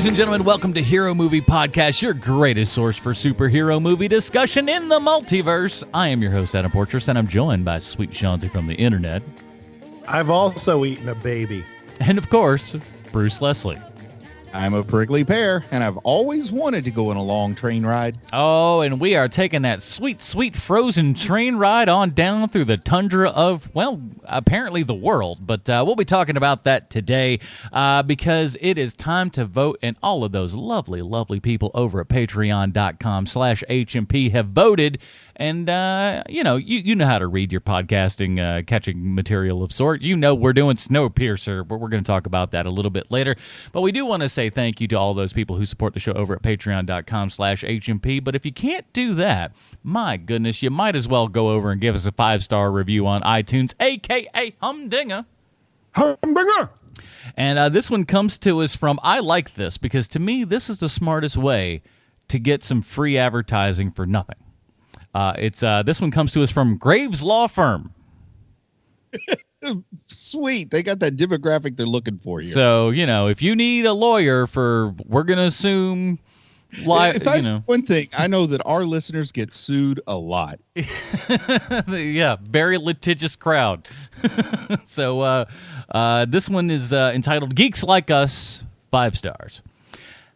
Ladies and gentlemen, welcome to Hero Movie Podcast, your greatest source for superhero movie discussion in the multiverse. I am your host, Adam Portrais, and I'm joined by Sweet Shanti from the internet. I've also eaten a baby. And of course, Bruce Leslie. I'm a prickly pear, and I've always wanted to go on a long train ride. Oh, and we are taking that sweet, sweet frozen train ride on down through the tundra of, well, apparently the world. But we'll be talking about that today because it is time to vote, and all of those lovely, lovely people over at patreon.com/HMP have voted. And, you know how to read your podcasting catching material of sort. You know we're doing Snowpiercer, but we're going to talk about that a little bit later. But we do want to say thank you to all those people who support the show over at patreon.com/HMP. But if you can't do that, my goodness, you might as well go over and give us a 5-star review on iTunes, a.k.a. Humdinger. Humdinger! And this one comes to us from, I like this, because to me, this is the smartest way to get some free advertising for nothing. This one comes to us from Graves Law Firm. Sweet. They got that demographic they're looking for here. So, if you need a lawyer we're going to assume, one thing, I know that our listeners get sued a lot. Yeah, very litigious crowd. So, this one is entitled Geeks Like Us, 5 stars.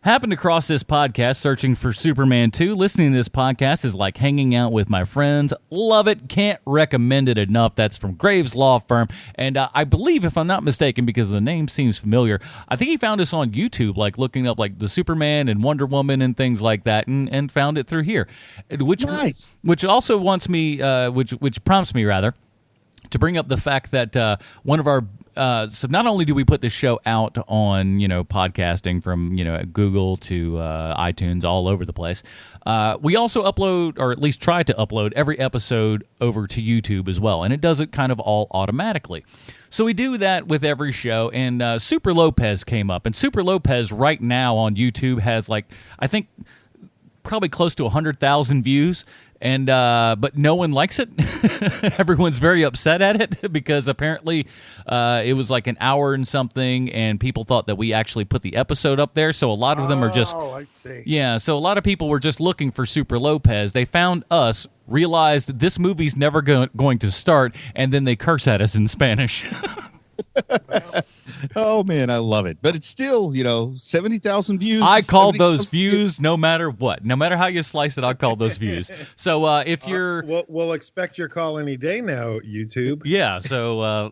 Happened across this podcast searching for Superman 2. Listening to this podcast is like hanging out with my friends. Love it. Can't recommend it enough. That's from Graves Law Firm. And I believe, if I'm not mistaken, because the name seems familiar, I think he found us on YouTube, like looking up like the Superman and Wonder Woman and things like that, and found it through here. Nice. Which also wants me, which prompts me, rather, to bring up the fact that one of our so not only do we put this show out on, podcasting from, Google to iTunes, all over the place, we also upload, or at least try to upload, every episode over to YouTube as well. And it does it kind of all automatically. So we do that with every show. And Super Lopez came up. And Super Lopez right now on YouTube has, I think, probably close to 100,000 views. And but no one likes it. Everyone's very upset at it because apparently it was like an hour and something, and people thought that we actually put the episode up there. So a lot of them are just, I see. Yeah. So a lot of people were just looking for Super Lopez. They found us, realized this movie's never going to start, and then they curse at us in Spanish. Oh, man, I love it. But it's still, 70,000 views. I called those views no matter what. No matter how you slice it, I'll call those views. So if you're... We'll expect your call any day now, YouTube. Yeah, so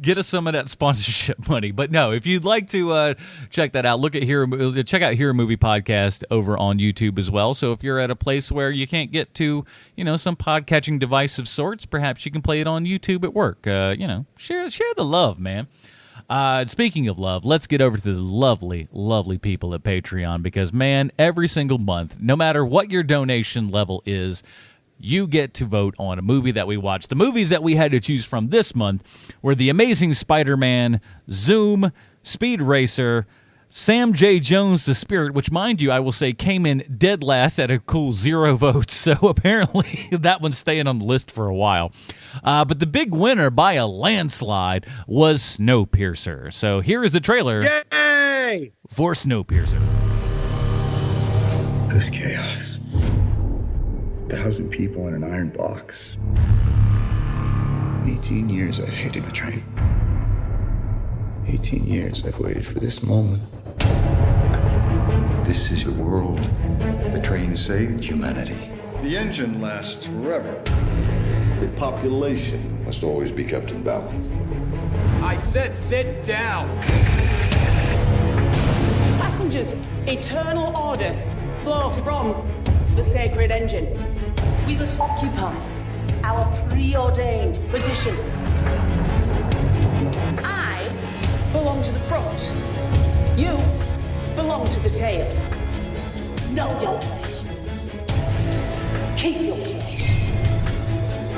get us some of that sponsorship money. But no, if you'd like to check that out, check out Hero Movie Podcast over on YouTube as well. So if you're at a place where you can't get to, some pod-catching device of sorts, perhaps you can play it on YouTube at work. Share the love, man. Speaking of love, let's get over to the lovely, lovely people at Patreon because, man, every single month, no matter what your donation level is, you get to vote on a movie that we watch. The movies that we had to choose from this month were The Amazing Spider-Man, Zoom, Speed Racer, Sam J. Jones, The Spirit, which, mind you, I will say came in dead last at a cool 0 votes. So apparently that one's staying on the list for a while. But the big winner by a landslide was Snowpiercer. So here is the trailer Yay! for Snowpiercer. This chaos. 1,000 people in an iron box. 18 years I've hated the train. 18 years I've waited for this moment. This is your world. The train saved humanity. The engine lasts forever. The population must always be kept in balance. I said sit down. Passengers, eternal order flows from the sacred engine. We must occupy our preordained position. I belong to the front. You belong to the tail. Know your place. Keep your place.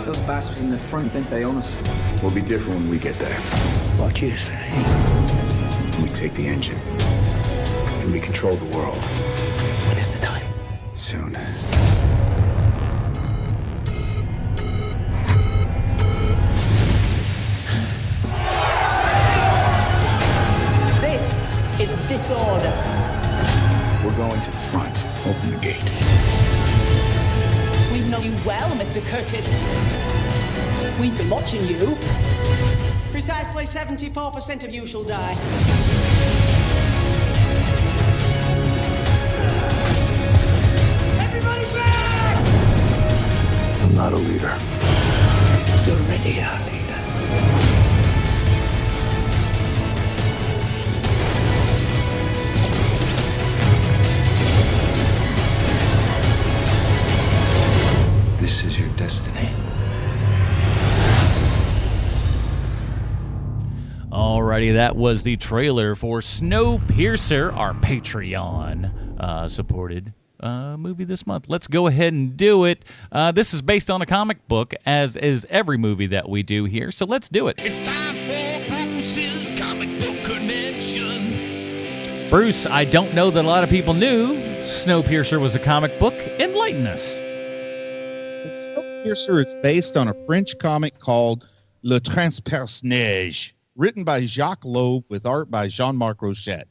Those bastards in the front think they own us. We'll be different when we get there. What you say? We take the engine. And we control the world. When is the time? Soon. This is disorder. I'm watching you. Precisely 74% of you shall die. Everybody back! I'm not a leader. You're already a leader. This is your destiny. Alrighty, that was the trailer for Snowpiercer, our Patreon supported movie this month. Let's go ahead and do it. This is based on a comic book, as is every movie that we do here, so let's do it. It's time for Bruce's Comic Book Connection. Bruce, I don't know that a lot of people knew Snowpiercer was a comic book. Enlighten us. Snowpiercer is based on a French comic called Le Transperce-Neige, written by Jacques Loeb with art by Jean-Marc Rochette.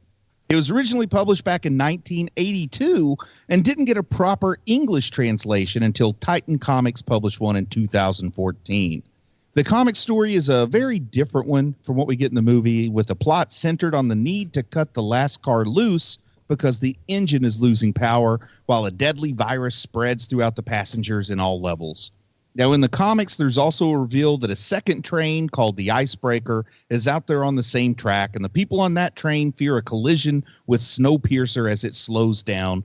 It was originally published back in 1982 and didn't get a proper English translation until Titan Comics published one in 2014. The comic story is a very different one from what we get in the movie, with a plot centered on the need to cut the last car loose because the engine is losing power while a deadly virus spreads throughout the passengers in all levels. Now, in the comics, there's also a reveal that a second train called the Icebreaker is out there on the same track, and the people on that train fear a collision with Snowpiercer as it slows down.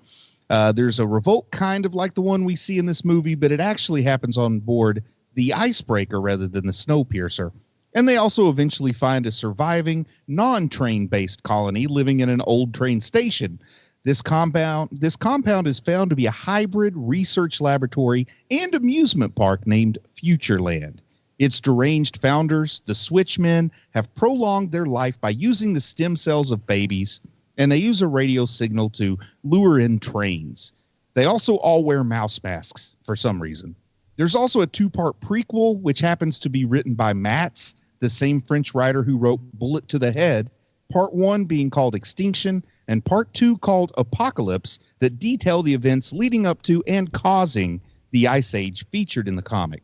There's a revolt kind of like the one we see in this movie, but it actually happens on board the Icebreaker rather than the Snowpiercer. And they also eventually find a surviving, non-train-based colony living in an old train station. This compound is found to be a hybrid research laboratory and amusement park named Futureland. Its deranged founders, the Switchmen, have prolonged their life by using the stem cells of babies, and they use a radio signal to lure in trains. They also all wear mouse masks for some reason. There's also a 2-part prequel, which happens to be written by Matz, the same French writer who wrote Bullet to the Head, Part 1 being called Extinction, and Part 2 called Apocalypse, that detail the events leading up to and causing the Ice Age featured in the comic.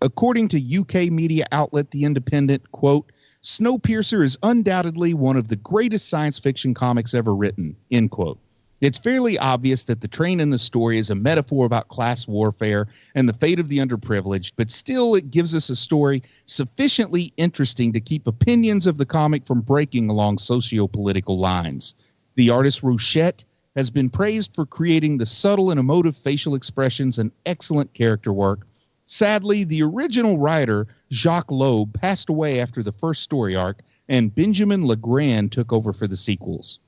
According to UK media outlet The Independent, quote, Snowpiercer is undoubtedly one of the greatest science fiction comics ever written, end quote. It's fairly obvious that the train in the story is a metaphor about class warfare and the fate of the underprivileged, but still it gives us a story sufficiently interesting to keep opinions of the comic from breaking along socio-political lines. The artist Rochette has been praised for creating the subtle and emotive facial expressions and excellent character work. Sadly, the original writer, Jacques Loeb, passed away after the first story arc, and Benjamin Legrand took over for the sequels.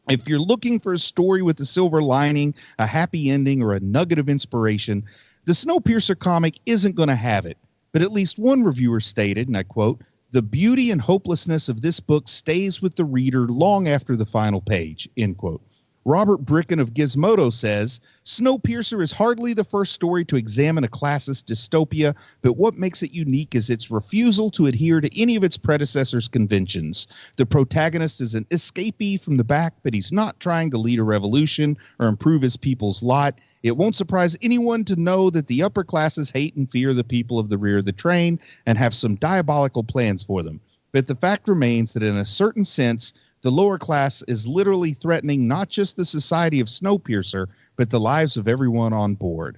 If you're looking for a story with a silver lining, a happy ending, or a nugget of inspiration, the Snowpiercer comic isn't going to have it. But at least one reviewer stated, and I quote, "The beauty and hopelessness of this book stays with the reader long after the final page," end quote. Robert Bricken of Gizmodo says, Snowpiercer is hardly the first story to examine a classist dystopia, but what makes it unique is its refusal to adhere to any of its predecessors' conventions. The protagonist is an escapee from the back, but he's not trying to lead a revolution or improve his people's lot. It won't surprise anyone to know that the upper classes hate and fear the people of the rear of the train and have some diabolical plans for them. But the fact remains that in a certain sense, the lower class is literally threatening not just the society of Snowpiercer, but the lives of everyone on board.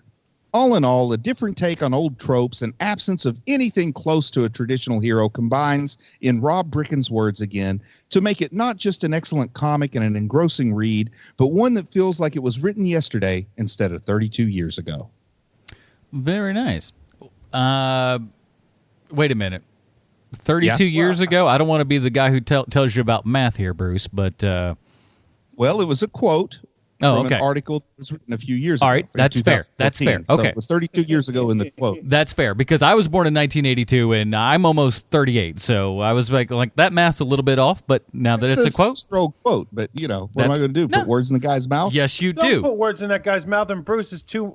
All in all, a different take on old tropes and absence of anything close to a traditional hero combines, in Rob Bricken's words again, to make it not just an excellent comic and an engrossing read, but one that feels like it was written yesterday instead of 32 years ago. Very nice. Wait a minute. 32 years ago? I don't want to be the guy who tells you about math here, Bruce, but... Well, it was a quote from an article that was written a few years ago. All right, that's fair. That's fair. Okay. So it was 32 years ago in the quote. That's fair, because I was born in 1982, and I'm almost 38, so I was like that math's a little bit off, but now that it's a quote... quote, but, what am I going to do? Put words in the guy's mouth? Yes, you Don't do. put words in that guy's mouth, and Bruce is too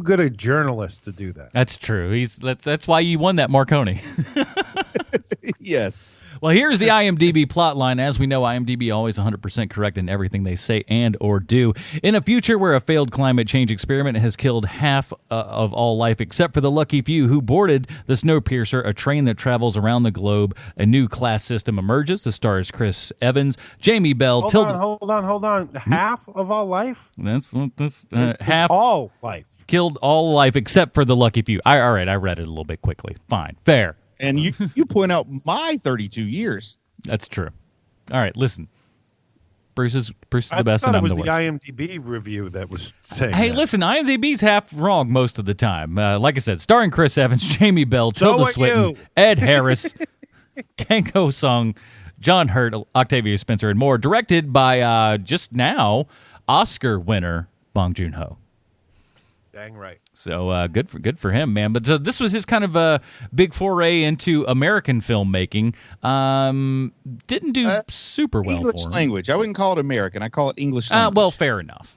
good a journalist to do that. That's true. That's why you won that Marconi. Yes. Well, here's the IMDb plotline. As we know, IMDb always 100% correct in everything they say and or do. In a future where a failed climate change experiment has killed half of all life except for the lucky few who boarded the Snowpiercer, a train that travels around the globe, a new class system emerges. The stars Chris Evans, Jamie Bell, Hold on. Half of all life? That's It's half all life. killed all life except for the lucky few. All right, I read it a little bit quickly. Fine, fair. And you point out my 32 years. That's true. All right, listen. Bruce is the best, and I thought I'm it was the the worst. IMDb review that was saying. Hey, that. listen, IMDb's half wrong most of the time. Like I said, starring Chris Evans, Jamie Bell, So Tilda are Swinton, you. Ed Harris, Kanko Sung, John Hurt, Octavia Spencer, and more. Directed by just now Oscar winner Bong Joon-ho. Dang right. So good for him, man. But so this was his kind of a big foray into American filmmaking. Didn't do super well English for him. language. I wouldn't call it American. I call it English language. Well, fair enough.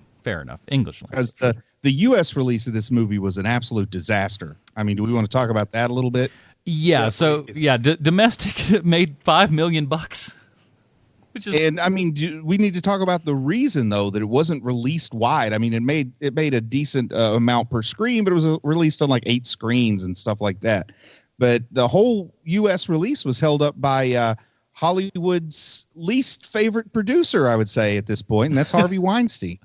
English language. Because the U.S. release of this movie was an absolute disaster. I mean, do we want to talk about that a little bit? Yeah. Domestic made $5 million. And I mean, we need to talk about the reason though that it wasn't released wide. I mean, it made a decent amount per screen, but it was released on like 8 screens and stuff like that. But the whole U.S. release was held up by Hollywood's least favorite producer, I would say, at this point, and that's Harvey Weinstein.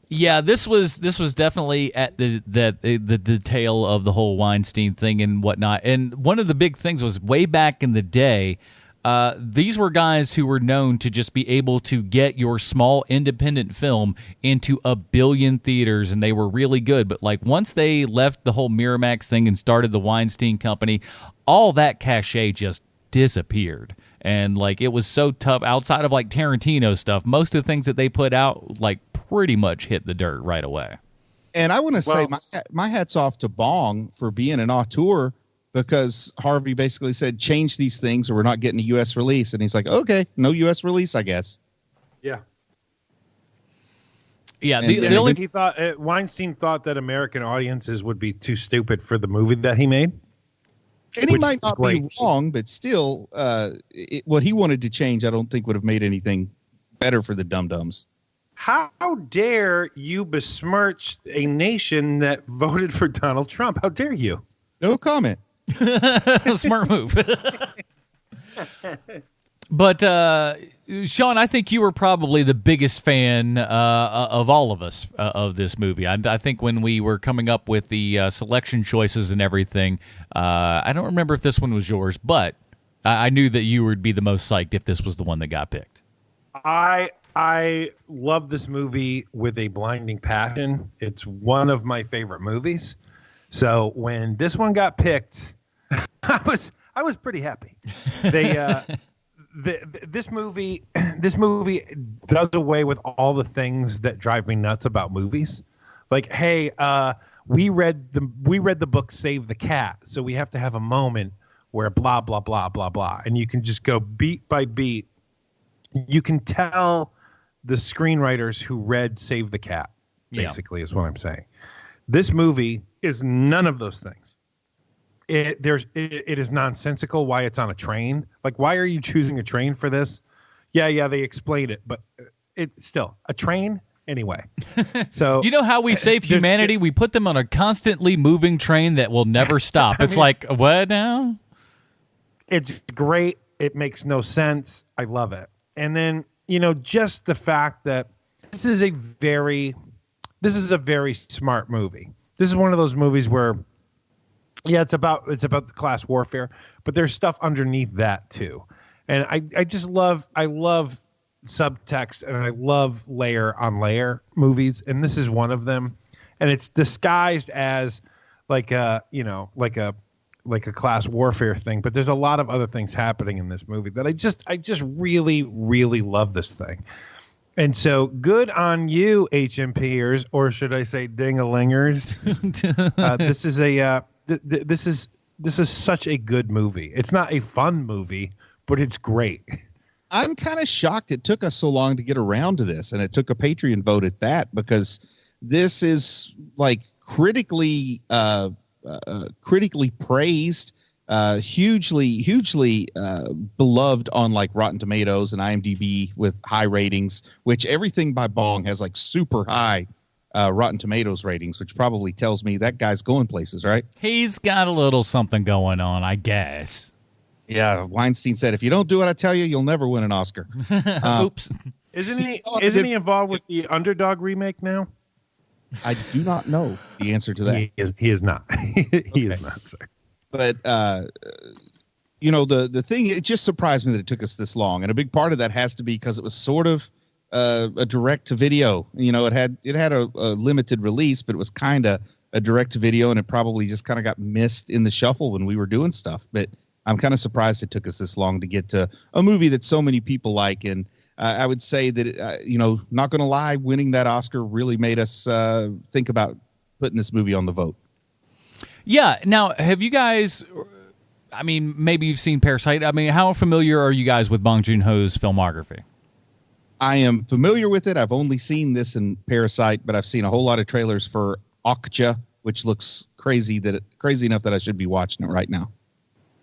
Yeah, this was definitely at the tail of the whole Weinstein thing and whatnot. And one of the big things was way back in the day. These were guys who were known to just be able to get your small independent film into 1 billion theaters, and they were really good. But like once they left the whole Miramax thing and started the Weinstein Company, all that cachet just disappeared. And like it was so tough outside of like Tarantino stuff. Most of the things that they put out like pretty much hit the dirt right away. And I want to say my hat's off to Bong for being an auteur, because Harvey basically said, change these things or we're not getting a U.S. release. And he's like, okay, no U.S. release, I guess. Yeah. Yeah. He thought Weinstein thought that American audiences would be too stupid for the movie that he made. And he might not be wrong, but still, what he wanted to change, I don't think would have made anything better for the dum-dums. How dare you besmirch a nation that voted for Donald Trump? How dare you? No comment. Smart move. But Sean, I think you were probably the biggest fan of all of us of this movie. I think when we were coming up with the selection choices and everything, I don't remember if this one was yours, but I knew that you would be the most psyched if this was the one that got picked. I love this movie with a blinding passion. It's one of my favorite movies. So when this one got picked, I was pretty happy. This movie does away with all the things that drive me nuts about movies. Like, hey, we read the book Save the Cat, so we have to have a moment where blah blah blah blah blah, and you can just go beat by beat. You can tell the screenwriters who read Save the Cat, basically, is what I'm saying. This movie is none of those things. It is nonsensical why it's on a train. Like, why are you choosing a train for this? Yeah, they explain it, but it's still a train anyway. So you know how we save humanity? We put them on a constantly moving train that will never stop. It's like, what now? It's great. It makes no sense. I love it. And then, just the fact that this is a very smart movie. This is one of those movies where, it's about the class warfare, but there's stuff underneath that too. And I love subtext, and I love layer on layer movies, and this is one of them. And it's disguised as like a class warfare thing, but there's a lot of other things happening in this movie that I just really, really love this thing. And so good on you, HMPers, or should I say ding-a-lingers. This is such a good movie. It's not a fun movie, but it's great. I'm kind of shocked it took us so long to get around to this, and it took a Patreon vote at that, because this is like critically praised. hugely beloved on like Rotten Tomatoes and IMDb with high ratings, which everything by Bong has like super high Rotten Tomatoes ratings, which probably tells me that guy's going places, right? He's got a little something going on, I guess. Yeah, Weinstein said, if you don't do what I tell you, you'll never win an Oscar. Oops. Isn't he involved with the Underdog remake now? I do not know the answer to that. He is not. He is not, sir. But you know, the thing, it just surprised me that it took us this long, and a big part of that has to be because it was sort of a direct to video. You know, it had a limited release, but it was kind of a direct to video, and it probably just kind of got missed in the shuffle when we were doing stuff. But I'm kind of surprised it took us this long to get to a movie that so many people like. And I would say that, you know, not going to lie, winning that Oscar really made us think about putting this movie on the vote. Yeah. Now, have you guys, I mean, maybe you've seen Parasite. I mean, how familiar are you guys with Bong Joon-ho's filmography? I am familiar with it. I've only seen this in Parasite, but I've seen a whole lot of trailers for Okja, which looks crazy enough that I should be watching it right now.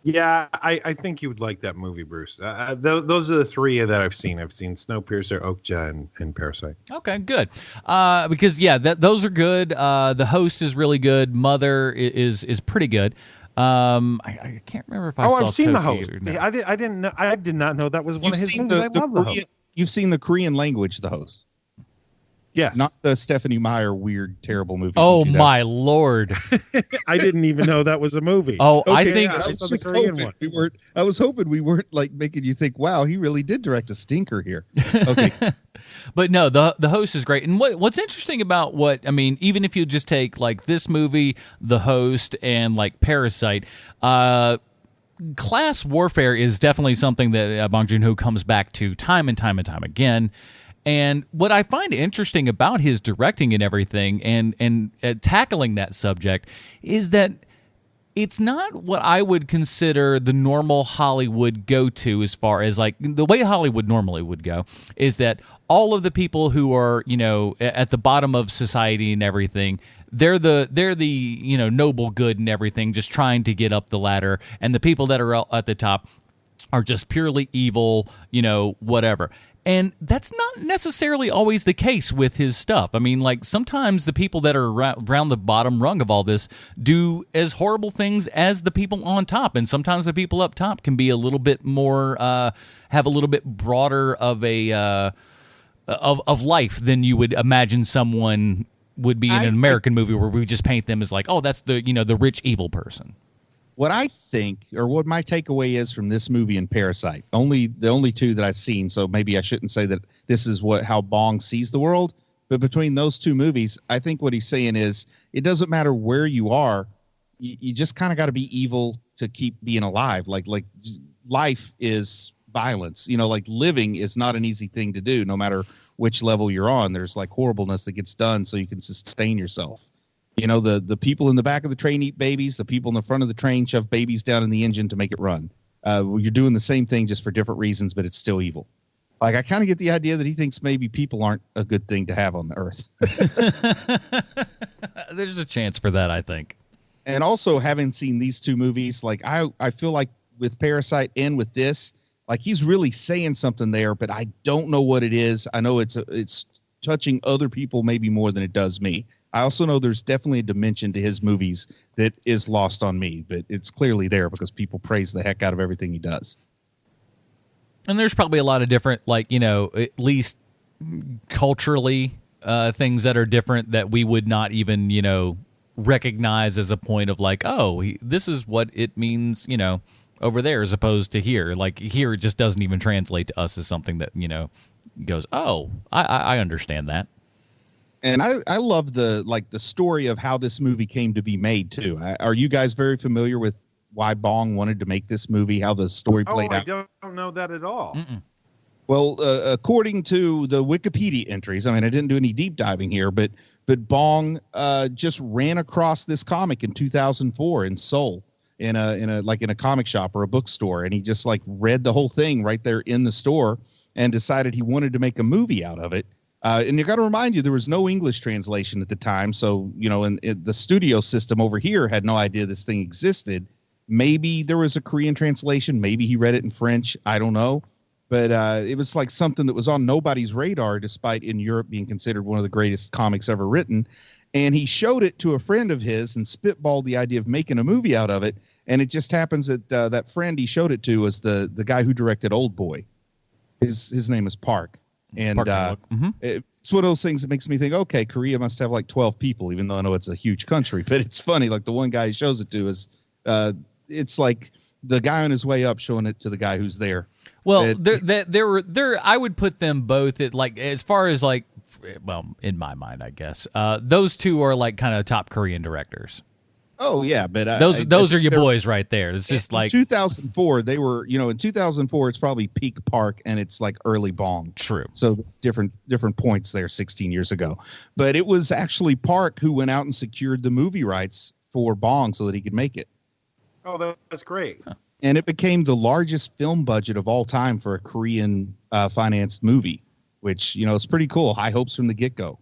Yeah, I think you would like that movie, Bruce. Those are the three that I've seen. I've seen Snowpiercer, Okja, and Parasite. Okay, good. Because those are good. The Host is really good. Mother is pretty good. I can't remember if I saw. I've seen Toki The Host. or not. I didn't know. I did not know that was one of his movies. I love The Host. You've seen the Korean language, The Host. Yes. Not the Stephanie Meyer weird, terrible movie. Oh, my Lord. I didn't even know that was a movie. Oh, okay, I think I was hoping we weren't like making you think, wow, he really did direct a stinker here. Okay. But no, the Host is great. And what's interesting about even if you just take like this movie, The Host, and like Parasite, class warfare is definitely something that Bong Joon-ho comes back to time and time again. And what I find interesting about his directing and everything and tackling that subject is that it's not what I would consider the normal Hollywood go-to, as far as like the way Hollywood normally would go, is that all of the people who are, you know, at the bottom of society and everything, they're the you know, noble good and everything, just trying to get up the ladder, and the people that are at the top are just purely evil, you know, whatever. And that's not necessarily always the case with his stuff. I mean, like, sometimes the people that are around the bottom rung of all this do as horrible things as the people on top. And sometimes the people up top can be a little bit more, have a little bit broader of a of life than you would imagine someone would be in an American movie where we just paint them as like, oh, that's the, you know, the rich evil person. What I think, or what my takeaway is from this movie and Parasite, the only two that I've seen, so maybe I shouldn't say that this is how Bong sees the world, but between those two movies, I think what he's saying is it doesn't matter where you are, you just kind of got to be evil to keep being alive. Like life is violence, you know, like living is not an easy thing to do, no matter which level you're on. There's like horribleness that gets done so you can sustain yourself. You know, the people in the back of the train eat babies. The people in the front of the train shove babies down in the engine to make it run. You're doing the same thing just for different reasons, but it's still evil. Like, I kind of get the idea that he thinks maybe people aren't a good thing to have on the earth. There's a chance for that, I think. And also, having seen these two movies, like I feel like with Parasite and with this, like he's really saying something there, but I don't know what it is. I know it's touching other people maybe more than it does me. I also know there's definitely a dimension to his movies that is lost on me, but it's clearly there because people praise the heck out of everything he does. And there's probably a lot of different, like, you know, at least culturally, things that are different that we would not even, you know, recognize as a point of like, oh, this is what it means, you know, over there as opposed to here. Like here, it just doesn't even translate to us as something that, you know, goes, oh, I understand that. And I love the story of how this movie came to be made too. Are you guys very familiar with why Bong wanted to make this movie? How the story played out? I don't know that at all. Mm-mm. Well, according to the Wikipedia entries, I mean, I didn't do any deep diving here, but Bong just ran across this comic in 2004 in Seoul in a comic shop or a bookstore, and he just like read the whole thing right there in the store and decided he wanted to make a movie out of it. And you got to remind you, there was no English translation at the time. So, you know, and the studio system over here had no idea this thing existed. Maybe there was a Korean translation. Maybe he read it in French. I don't know. But it was like something that was on nobody's radar, despite in Europe being considered one of the greatest comics ever written. And he showed it to a friend of his and spitballed the idea of making a movie out of it. And it just happens that that friend he showed it to was the guy who directed Old Boy. His name is Park. And it's one of those things that makes me think, okay, Korea must have like 12 people, even though I know it's a huge country. But it's funny, like the one guy he shows it to is it's like the guy on his way up showing it to the guy who's there. Well, there. I would put them both at like, as far as like, well, in my mind, I guess those two are like kind of top Korean directors. Oh yeah, but those are your boys right there. It's just like 2004. They were, in 2004, it's probably peak Park, and it's like early Bong. True. So different points there, 16 years ago. But it was actually Park who went out and secured the movie rights for Bong so that he could make it. Oh, that's great. Huh. And it became the largest film budget of all time for a Korean financed movie, which, is pretty cool. High hopes from the get-go.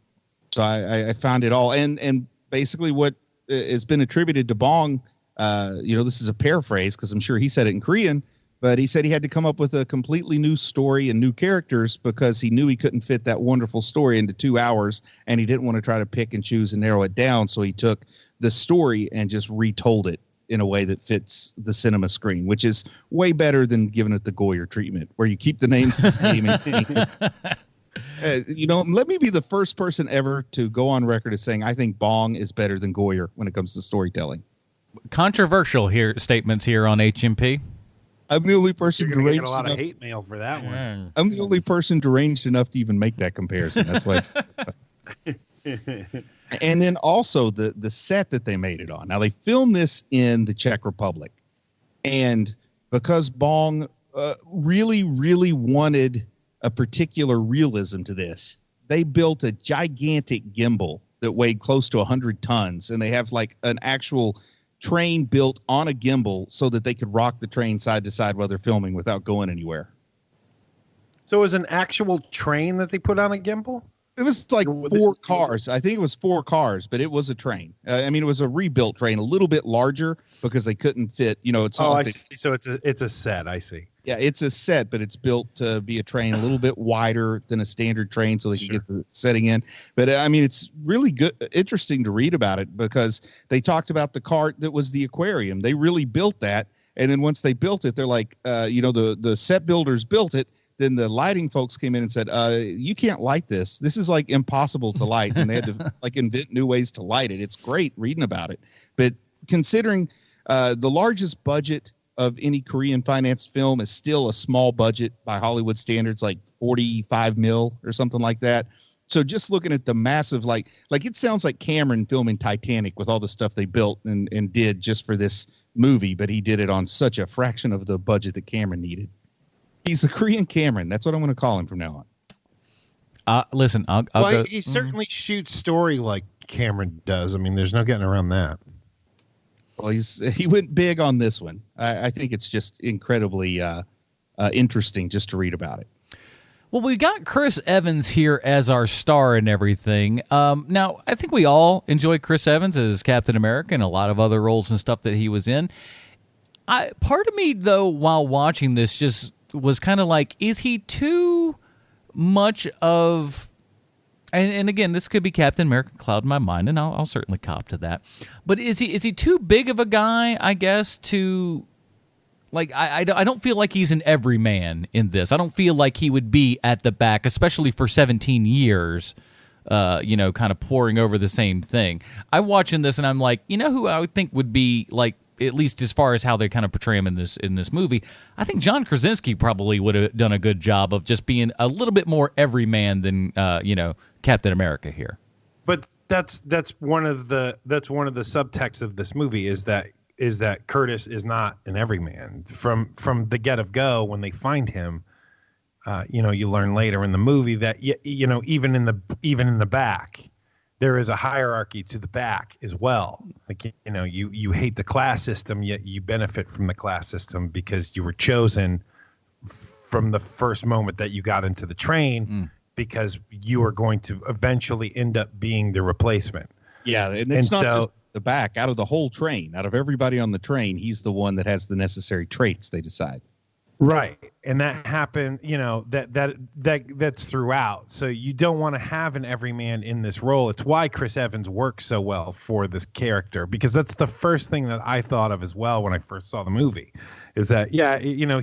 So I found it all. And basically what has been attributed to Bong, this is a paraphrase because I'm sure he said it in Korean, but he said he had to come up with a completely new story and new characters because he knew he couldn't fit that wonderful story into 2 hours, and he didn't want to try to pick and choose and narrow it down. So he took the story and just retold it in a way that fits the cinema screen, which is way better than giving it the Goyer treatment, where you keep the names the same. Let me be the first person ever to go on record as saying I think Bong is better than Goyer when it comes to storytelling. Controversial statements here on HMP. I'm the only person You're deranged get a lot enough. of hate mail for that one. I'm the only person deranged enough to even make that comparison. That's why it's And then also the set that they made it on. Now, they filmed this in the Czech Republic. And because Bong really, really wanted a particular realism to this, they built a gigantic gimbal that weighed close to 100 tons. And they have like an actual train built on a gimbal so that they could rock the train side to side while they're filming without going anywhere. So it was an actual train that they put on a gimbal? It was like 4 cars. I think it was 4 cars, but it was a train. It was a rebuilt train, a little bit larger because they couldn't fit. It's I see. So it's a set. I see. Yeah, it's a set, but it's built to be a train a little bit wider than a standard train, so they can get the setting in. But it's really good, interesting to read about it because they talked about the cart that was the aquarium. They really built that, and then once they built it, they're like, the set builders built it. Then the lighting folks came in and said, you can't light this. This is like impossible to light. And they had to like invent new ways to light it. It's great reading about it. But considering the largest budget of any Korean financed film is still a small budget by Hollywood standards, like 45 mil or something like that. So just looking at the massive, like it sounds like Cameron filming Titanic with all the stuff they built and did just for this movie. But he did it on such a fraction of the budget that Cameron needed. He's the Korean Cameron. That's what I'm going to call him from now on. Listen, I'll go. He certainly shoots story like Cameron does. I mean, there's no getting around that. Well, he went big on this one. I think it's just incredibly interesting just to read about it. Well, we got Chris Evans here as our star and everything. Now, I think we all enjoy Chris Evans as Captain America and a lot of other roles and stuff that he was in. Part of me, though, while watching this just was kind of like, is he too much of, and again, this could be Captain America cloud in my mind, and I'll certainly cop to that, but is he too big of a guy, I guess, to, like, I don't feel like he's an everyman in this. I don't feel like he would be at the back, especially for 17 years, kind of poring over the same thing. I'm watching this, and I'm like, who I would think would be, like, at least as far as how they kind of portray him in this movie, I think John Krasinski probably would have done a good job of just being a little bit more everyman than Captain America here. But that's one of the subtexts of this movie is that Curtis is not an everyman from the get of go when they find him. You learn later in the movie that even in the back, there is a hierarchy to the back as well. Like, you hate the class system, yet you benefit from the class system because you were chosen from the first moment that you got into the train because you are going to eventually end up being the replacement. Yeah, and it's not just the back, out of the whole train, out of everybody on the train, he's the one that has the necessary traits, they decide. Right. And that happened, that's throughout. So you don't want to have an everyman in this role. It's why Chris Evans works so well for this character, because that's the first thing that I thought of as well when I first saw the movie, is that,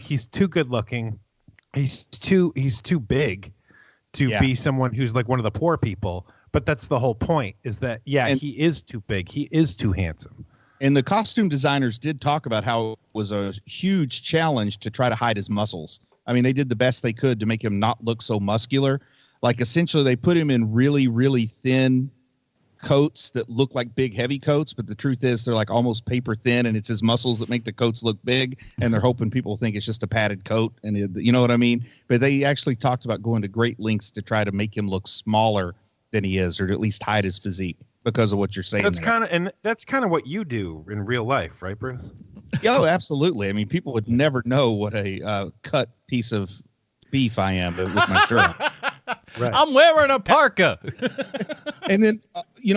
he's too good looking. He's too big to be someone who's like one of the poor people. But that's the whole point, is that, he is too big. He is too handsome. And the costume designers did talk about how it was a huge challenge to try to hide his muscles. I mean, they did the best they could to make him not look so muscular. Like, essentially, they put him in really, really thin coats that look like big, heavy coats. But the truth is they're like almost paper thin, and it's his muscles that make the coats look big. And they're hoping people think it's just a padded coat. And you know what I mean? But they actually talked about going to great lengths to try to make him look smaller than he is, or to at least hide his physique, because of what you're saying. That's kind of what you do in real life, right, Bruce? Oh, absolutely. I mean, people would never know what a cut piece of beef I am with my shirt. Right. I'm wearing a parka. And then,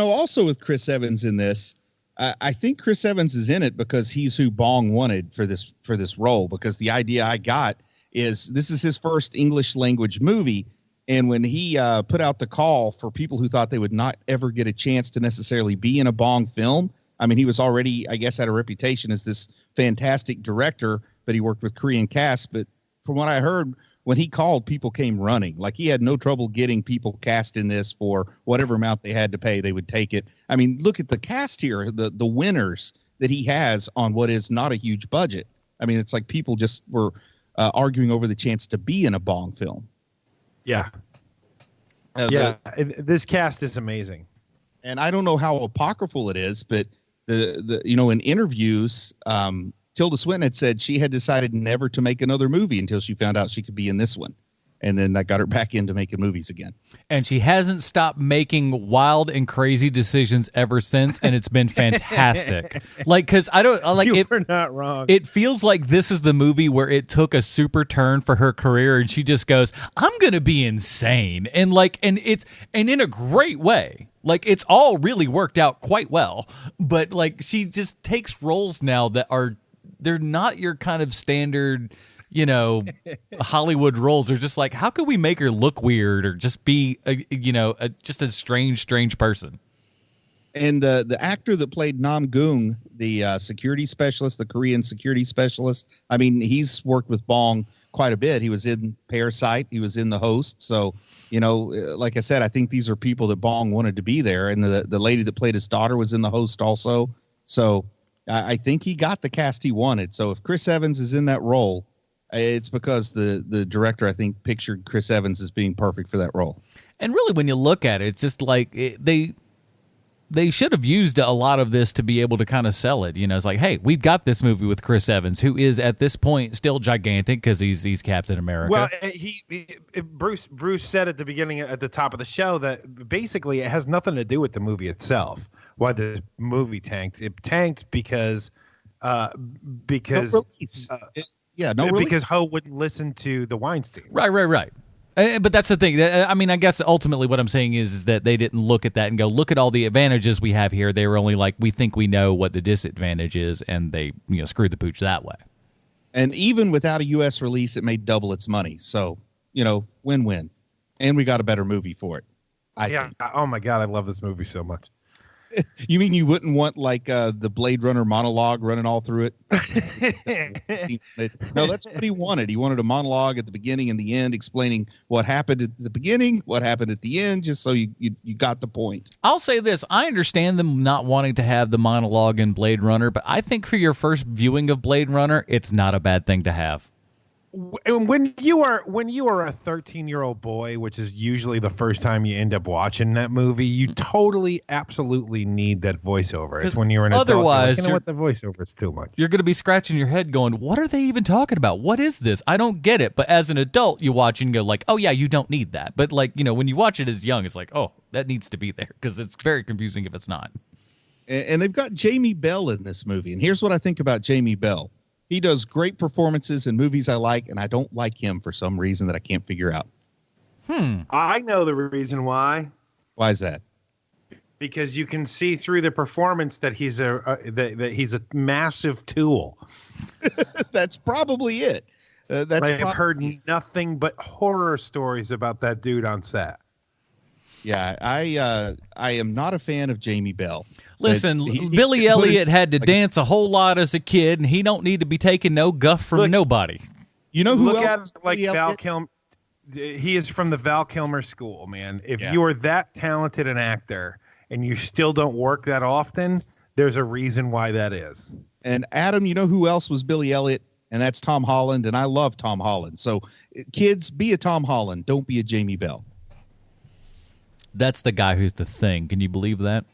also with Chris Evans in this, I think Chris Evans is in it because he's who Bong wanted for this role. Because the idea I got is this is his first English language movie. And when he put out the call for people who thought they would not ever get a chance to necessarily be in a Bong film, I mean, he was already, I guess, had a reputation as this fantastic director, but he worked with Korean cast. But from what I heard, when he called, people came running. Like, he had no trouble getting people cast in this for whatever amount they had to pay. They would take it. I mean, look at the cast here, the winners that he has on what is not a huge budget. I mean, it's like people just were arguing over the chance to be in a Bong film. Yeah. This cast is amazing. And I don't know how apocryphal it is, but in interviews, Tilda Swinton had said she had decided never to make another movie until she found out she could be in this one. And then that got her back into making movies again. And she hasn't stopped making wild and crazy decisions ever since, and it's been fantastic. Because I don't like it. You're not wrong. It feels like this is the movie where it took a super turn for her career, and she just goes, "I'm gonna be insane," and in a great way. Like, it's all really worked out quite well, but like, she just takes roles now that they're not your kind of standard, Hollywood roles. They're just like, how can we make her look weird or just be just a strange person? And the actor that played Nam Goong, the security specialist, the Korean security specialist, I mean, he's worked with Bong quite a bit. He was in Parasite. He was in The Host. So, like I said, I think these are people that Bong wanted to be there. And the lady that played his daughter was in The Host also. So I think he got the cast he wanted. So if Chris Evans is in that role, it's because the director, I think, pictured Chris Evans as being perfect for that role. And really, when you look at it, it's just like they should have used a lot of this to be able to kind of sell it. It's like, hey, we've got this movie with Chris Evans, who is at this point still gigantic because he's Captain America. Well, Bruce said at the beginning, at the top of the show, that basically it has nothing to do with the movie itself. Why this movie tanked? It tanked because because Ho wouldn't listen to the Weinstein. Right. But that's the thing. I mean, I guess ultimately what I'm saying is that they didn't look at that and go, look at all the advantages we have here. They were only like, we think we know what the disadvantage is, and they screwed the pooch that way. And even without a U.S. release, it made double its money. So, win-win. And we got a better movie for it. I think. Oh, my God. I love this movie so much. You mean you wouldn't want like the Blade Runner monologue running all through it? No, that's what he wanted. He wanted a monologue at the beginning and the end explaining what happened at the beginning, what happened at the end, just so you got the point. I'll say this. I understand them not wanting to have the monologue in Blade Runner, but I think for your first viewing of Blade Runner, it's not a bad thing to have. When you are a 13-year-old boy, which is usually the first time you end up watching that movie, you totally, absolutely need that voiceover. It's when you're an adult. Otherwise, you know what, the voiceover is too much. You're going to be scratching your head going, what are they even talking about? What is this? I don't get it. But as an adult, you watch and go like, oh, yeah, you don't need that. But like, when you watch it as young, it's like, oh, that needs to be there, because it's very confusing if it's not. And they've got Jamie Bell in this movie. And here's what I think about Jamie Bell. He does great performances in movies I like, and I don't like him for some reason that I can't figure out. I know the reason why. Why is that? because you can see through the performance that he's that he's a massive tool. That's probably it. I've heard nothing but horror stories about that dude on set. Yeah, I am not a fan of Jamie Bell. Listen, Billy Elliot had to dance a whole lot as a kid, and he don't need to be taking no guff from nobody. You know who look else? At like Val Kilmer. He is from the Val Kilmer school, man. If you are that talented an actor and you still don't work that often, there's a reason why that is. And Adam, you know who else was Billy Elliot? And that's Tom Holland, and I love Tom Holland. So, kids, be a Tom Holland. Don't be a Jamie Bell. That's the guy who's the Thing. Can you believe that?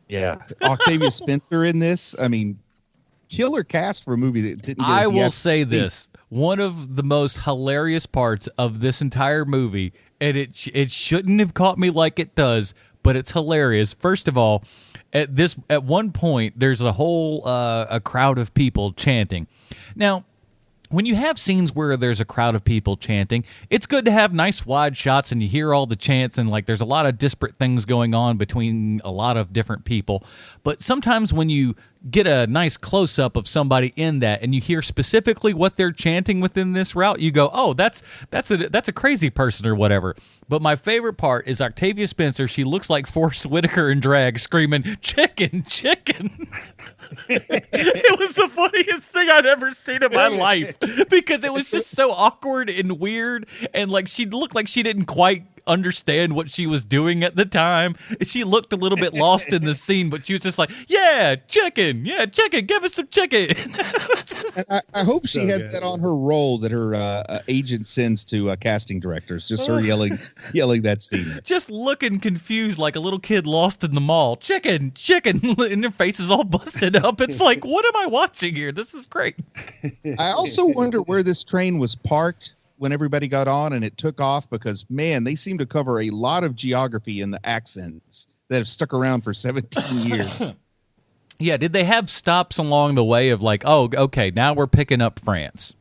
Yeah. Octavia Spencer in this. I mean, killer cast for a movie that didn't get I will say this. One of the most hilarious parts of this entire movie, and it shouldn't have caught me like it does, but it's hilarious. First of all, at one point, there's a whole a crowd of people chanting. Now, when you have scenes where there's a crowd of people chanting, it's good to have nice wide shots and you hear all the chants and like there's a lot of disparate things going on between a lot of different people. But sometimes when you get a nice close-up of somebody in that and you hear specifically what they're chanting within this route, you go, oh, that's a crazy person or whatever. But my favorite part is Octavia Spencer. She looks like Forrest Whitaker in drag, screaming, "Chicken, chicken." It was the funniest thing I'd ever seen in my life because it was just so awkward and weird, and like she looked like she didn't quite understand what she was doing at the time. She looked a little bit lost in the scene, but she was just like, yeah, chicken, give us some chicken. And I hope she has that on her roll that her agent sends to casting directors, just her yelling that scene. Just looking confused like a little kid lost in the mall. Chicken, and their face is all busted up. It's like, what am I watching here? This is great. I also wonder where this train was parked when everybody got on and it took off, because man, they seem to cover a lot of geography in the accents that have stuck around for 17 years. Yeah, did they have stops along the way of like, oh, okay, now we're picking up France?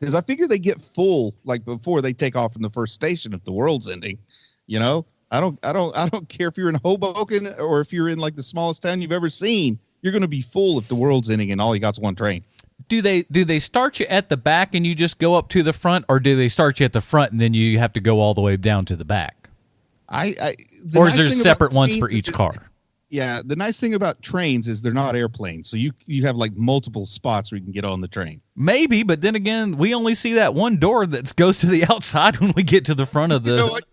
Because I figure they get full like before they take off from the first station if the world's ending. You know, I don't care if you're in Hoboken or if you're in like the smallest town you've ever seen. You're going to be full if the world's ending and all you got's one train. Do they start you at the back and you just go up to the front, or do they start you at the front and then you have to go all the way down to the back? Or is there separate ones for each car? Yeah, the nice thing about trains is they're not airplanes, so you have like multiple spots where you can get on the train. Maybe, but then again, we only see that one door that goes to the outside when we get to the front of the... You know what?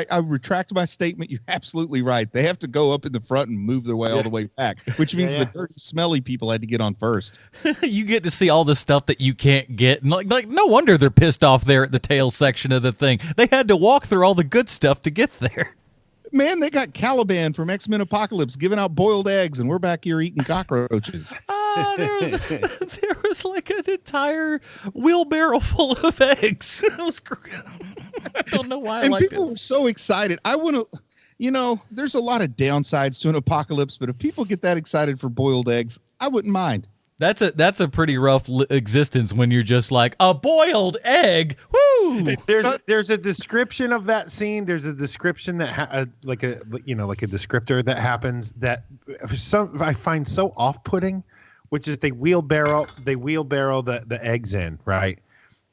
I retract my statement. You're absolutely right. They have to go up in the front and move their way all the way back, which means the dirty, smelly people had to get on first. You get to see all the stuff that you can't get. And like, no wonder they're pissed off there at the tail section of the thing. They had to walk through all the good stuff to get there. Man, they got Caliban from X-Men Apocalypse giving out boiled eggs, and we're back here eating cockroaches. There was like an entire wheelbarrow full of eggs. It was great. I don't know why. And people were so excited. I want to, there's a lot of downsides to an apocalypse, but if people get that excited for boiled eggs, I wouldn't mind. That's a pretty rough existence when you're just like a boiled egg. Woo! There's a description of that scene. There's a description that like a descriptor that happens that I find so off-putting, which is they wheelbarrow the eggs in, right?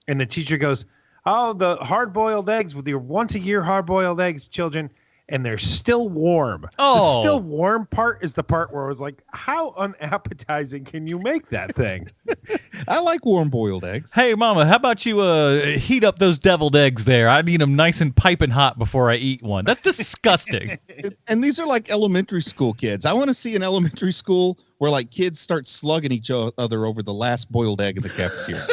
And the teacher goes, "Oh, the hard-boiled eggs with your once-a-year hard-boiled eggs, children." And they're still warm. Oh. The still warm part is the part where I was like, how unappetizing can you make that thing? I like warm boiled eggs. Hey, Mama, how about you heat up those deviled eggs there? I need them nice and piping hot before I eat one. That's disgusting. And these are like elementary school kids. I want to see an elementary school where like kids start slugging each other over the last boiled egg in the cafeteria.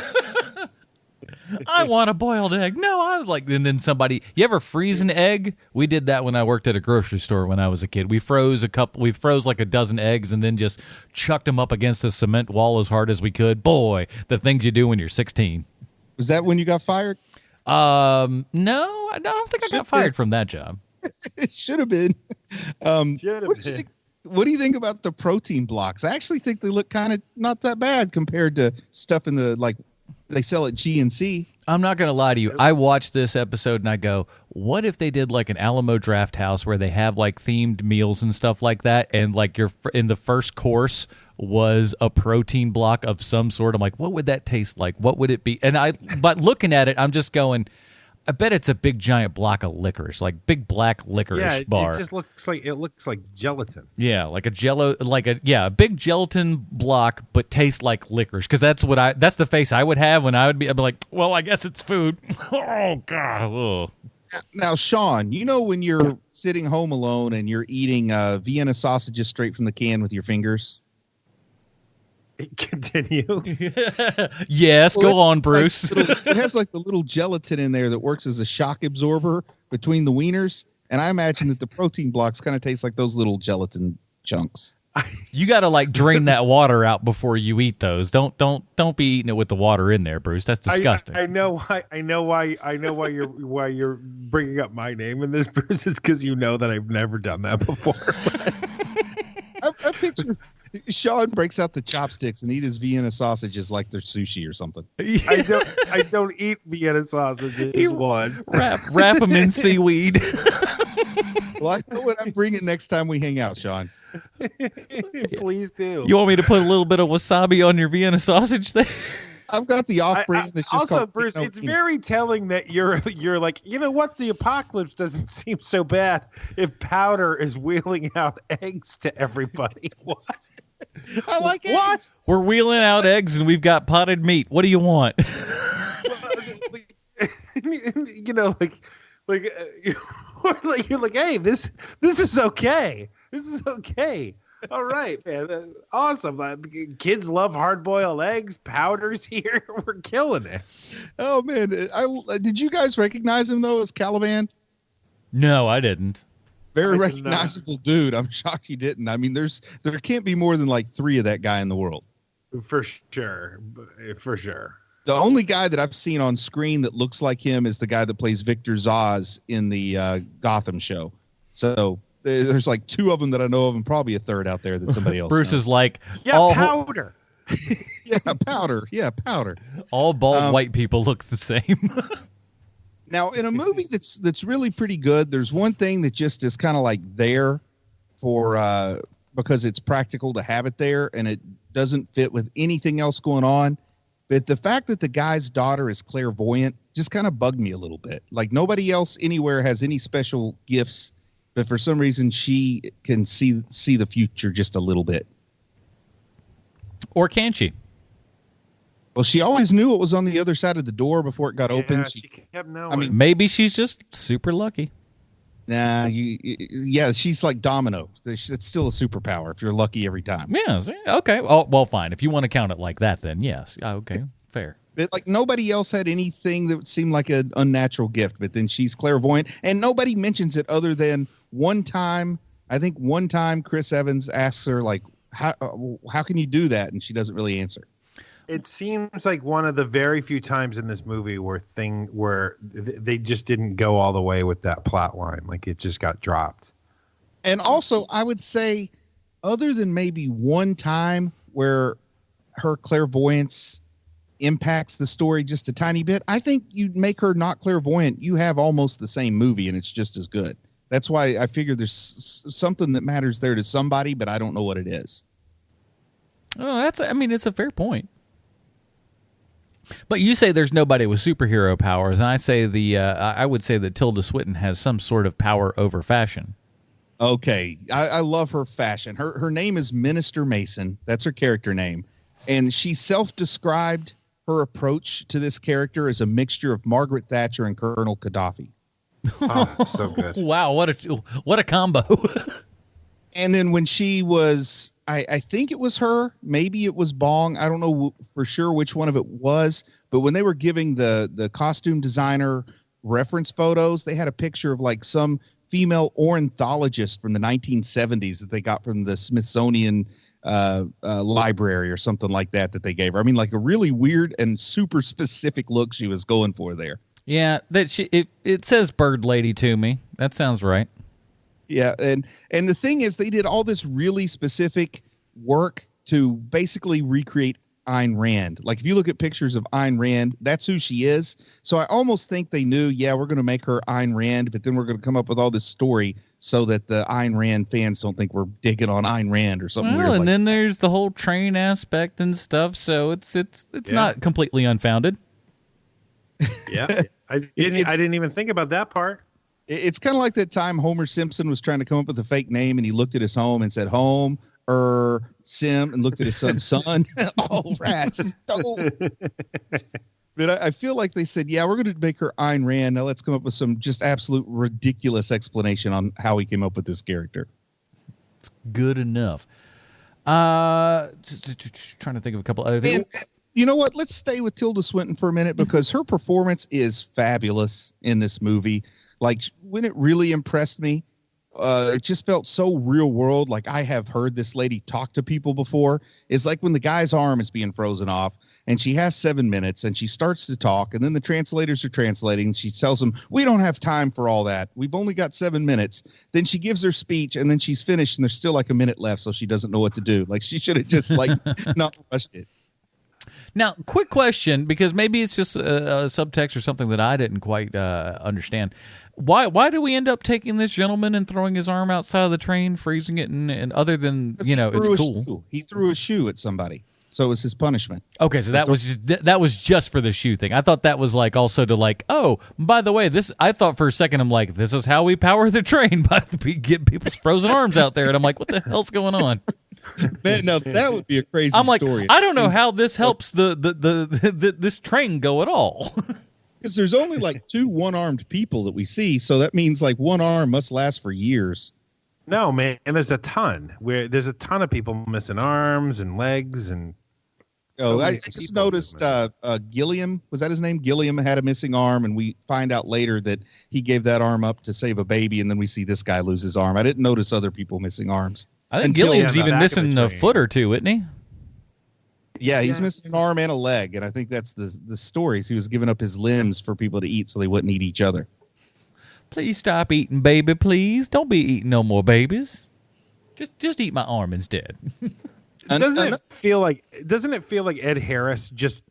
I want a boiled egg. No, I was like, and then somebody, you ever freeze an egg? We did that when I worked at a grocery store when I was a kid. We froze like a dozen eggs and then just chucked them up against a cement wall as hard as we could. Boy, the things you do when you're 16. Was that when you got fired? No, I don't think I got fired from that job. It should have been. What do you think about the protein blocks? I actually think they look kind of not that bad compared to stuff in the, like, they sell at GNC. I'm not going to lie to you. I watched this episode and I go, what if they did like an Alamo Draft House where they have like themed meals and stuff like that, and like in the first course was a protein block of some sort? I'm like, what would that taste like? What would it be? But looking at it, I'm just going, I bet it's a big giant block of licorice, like big black licorice bar. It just looks like gelatin. Yeah, like a big gelatin block, but tastes like licorice. Because that's the face I would have when I'd be like, well, I guess it's food. Oh God. Ugh. Now, Sean, you know when you're sitting home alone and you're eating Vienna sausages straight from the can with your fingers? Continue. Yes, well, go on, Bruce. It has like the little gelatin in there that works as a shock absorber between the wieners, and I imagine that the protein blocks kind of taste like those little gelatin chunks. You got to like drain that water out before you eat those. Don't be eating it with the water in there, Bruce. That's disgusting. I know why you're bringing up my name in this, Bruce. It's because you know that I've never done that before. I picture Sean breaks out the chopsticks and eat his Vienna sausages like they're sushi or something. I don't eat Vienna sausages. Wrap them in seaweed. Well, I know what I'm bringing next time we hang out, Sean. Please do. You want me to put a little bit of wasabi on your Vienna sausage there? I've got the off-brand that's just also, Bruce, it's very telling that you're like, you know what? The apocalypse doesn't seem so bad if Powder is wheeling out eggs to everybody. What? I like it. What? We're wheeling out eggs and we've got potted meat. What do you want? You know, you're like, hey, this is okay. This is okay. All right, man. Awesome. Kids love hard-boiled eggs. Powder's here. We're killing it. Oh, man. Did you guys recognize him, though, as Caliban? No, I didn't. Very recognizable dude. I'm shocked you didn't. I mean, there can't be more than like 3 of that guy in the world. For sure. For sure. The only guy that I've seen on screen that looks like him is the guy that plays Victor Zsasz in the Gotham show. So there's like 2 of them that I know of, and probably a third out there that somebody else Bruce knows. is like, Powder. Yeah, Powder. Yeah, Powder. All bald white people look the same. Now, in a movie that's really pretty good, there's one thing that just is kind of like there for because it's practical to have it there, and it doesn't fit with anything else going on. But the fact that the guy's daughter is clairvoyant just kind of bugged me a little bit. Like nobody else anywhere has any special gifts, but for some reason she can see the future just a little bit. Or can she? Well, she always knew it was on the other side of the door before it got open. She kept knowing. I mean, maybe she's just super lucky. Nah, yeah, she's like Domino. It's still a superpower if you're lucky every time. Yeah, okay. Oh, well, fine. If you want to count it like that, then yes. Okay, fair. But like nobody else had anything that would seem like an unnatural gift, but then she's clairvoyant, and nobody mentions it other than one time. I think one time Chris Evans asks her like, "How can you do that?" And she doesn't really answer. It seems like one of the very few times in this movie where they just didn't go all the way with that plot line. Like it just got dropped. And also, I would say, other than maybe one time where her clairvoyance impacts the story just a tiny bit, I think you make her not clairvoyant, you have almost the same movie and it's just as good. That's why I figure there's something that matters there to somebody, but I don't know what it is. Oh, it's a fair point. But you say there's nobody with superhero powers, and I say I would say that Tilda Swinton has some sort of power over fashion. Okay, I love her fashion. Her name is Minister Mason. That's her character name, and she self-described her approach to this character as a mixture of Margaret Thatcher and Colonel Gaddafi. Oh, so good! Wow, what a combo! And then when she was, I think it was her, maybe it was Bong. I don't know for sure which one of it was. But when they were giving the costume designer reference photos, they had a picture of like some female ornithologist from the 1970s that they got from the Smithsonian library or something like that they gave her. I mean, like a really weird and super specific look she was going for there. Yeah, it says bird lady to me. That sounds right. Yeah, and the thing is, they did all this really specific work to basically recreate Ayn Rand. Like if you look at pictures of Ayn Rand, that's who she is. So I almost think they knew, yeah, we're going to make her Ayn Rand, but then we're going to come up with all this story so that the Ayn Rand fans don't think we're digging on Ayn Rand or something weird. And like then there's the whole train aspect and stuff, so it's not completely unfounded. Yeah, I didn't even think about that part. It's kind of like that time Homer Simpson was trying to come up with a fake name, and he looked at his home and said home Sim, and looked at his son's son. Oh, rats! But I feel like they said, yeah, we're going to make her Ayn Rand. Now let's come up with some just absolute ridiculous explanation on how he came up with this character. It's good enough. Trying to think of a couple other things. And you know what? Let's stay with Tilda Swinton for a minute because her performance is fabulous in this movie. Like when it really impressed me, it just felt so real world. Like I have heard this lady talk to people before. It's like when the guy's arm is being frozen off and she has 7 minutes and she starts to talk and then the translators are translating. She tells them, we don't have time for all that. We've only got 7 minutes. Then she gives her speech and then she's finished and there's still like a minute left. So she doesn't know what to do. Like she should have just like not rushed it. Now, quick question, because maybe it's just a subtext or something that I didn't quite understand. Why do we end up taking this gentleman and throwing his arm outside of the train, freezing it, and other than, it's cool. He threw a shoe at somebody, so it was his punishment. Okay, so that was just for the shoe thing. I thought that was like also to like, oh, by the way, this. I thought for a second I'm like, this is how we power the train by get people's frozen arms out there, and I'm like, what the hell's going on? Man, no, that would be a crazy I'm like, story. I don't know how this helps the this train go at all. Because there's only like 2 one-armed people that we see, so that means like one arm must last for years. No, man, and there's a ton of people missing arms and legs and. I just noticed Gilliam, was that his name? Gilliam had a missing arm, and we find out later that he gave that arm up to save a baby, and then we see this guy lose his arm. I didn't notice other people missing arms. I think Gilliam's even missing a foot or two, isn't he? Yeah, he's missing an arm and a leg, and I think that's the stories. He was giving up his limbs for people to eat so they wouldn't eat each other. Please stop eating, baby, please. Don't be eating no more babies. Just eat my arm instead. Doesn't it feel like Ed Harris just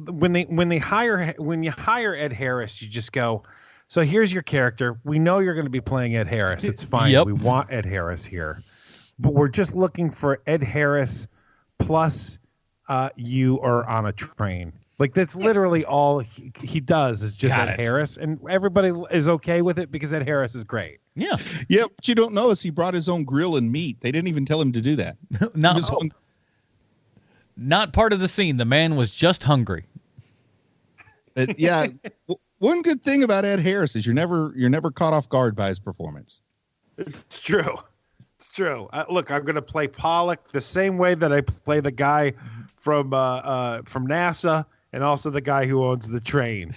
when you hire Ed Harris, you just go, so here's your character. We know you're going to be playing Ed Harris. It's fine. Yep. We want Ed Harris here. But we're just looking for Ed Harris plus you are on a train. Like that's literally all he does is just Ed Harris, and everybody is okay with it because Ed Harris is great. Yeah. Yeah, what you don't know is he brought his own grill and meat. They didn't even tell him to do that. Not part of the scene. The man was just hungry. Yeah. One good thing about Ed Harris is you're never caught off guard by his performance. It's true. It's true. Look, I'm going to play Pollock the same way that I play the guy from NASA and also the guy who owns the train.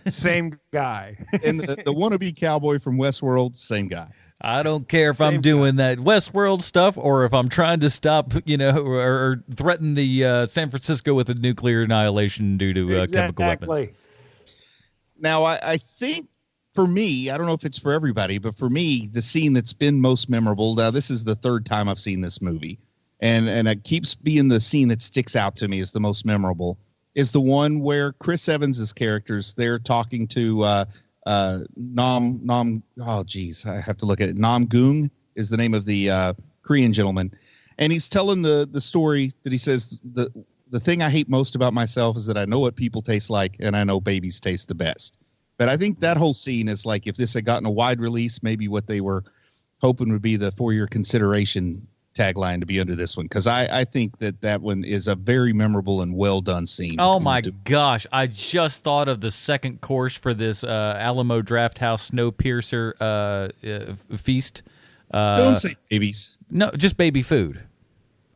Same guy. And the wannabe cowboy from Westworld, same guy. I don't care if I'm doing that Westworld stuff or if I'm trying to stop, or threaten the San Francisco with a nuclear annihilation due to chemical weapons. Now, I think for me, I don't know if it's for everybody, but for me, the scene that's been most memorable, now this is the 3rd time I've seen this movie, and it keeps being the scene that sticks out to me as the most memorable, is the one where Chris Evans' characters, they're talking to Nam, oh geez, I have to look at it. Nam Goong is the name of the Korean gentleman. And he's telling the story that he says, the thing I hate most about myself is that I know what people taste like and I know babies taste the best. But I think that whole scene is like, if this had gotten a wide release, maybe what they were hoping would be the for your consideration tagline to be under this one. Because I think that one is a very memorable and well done scene. Oh my gosh. I just thought of the second course for this Alamo Drafthouse Snowpiercer feast. Don't say babies. No, just baby food.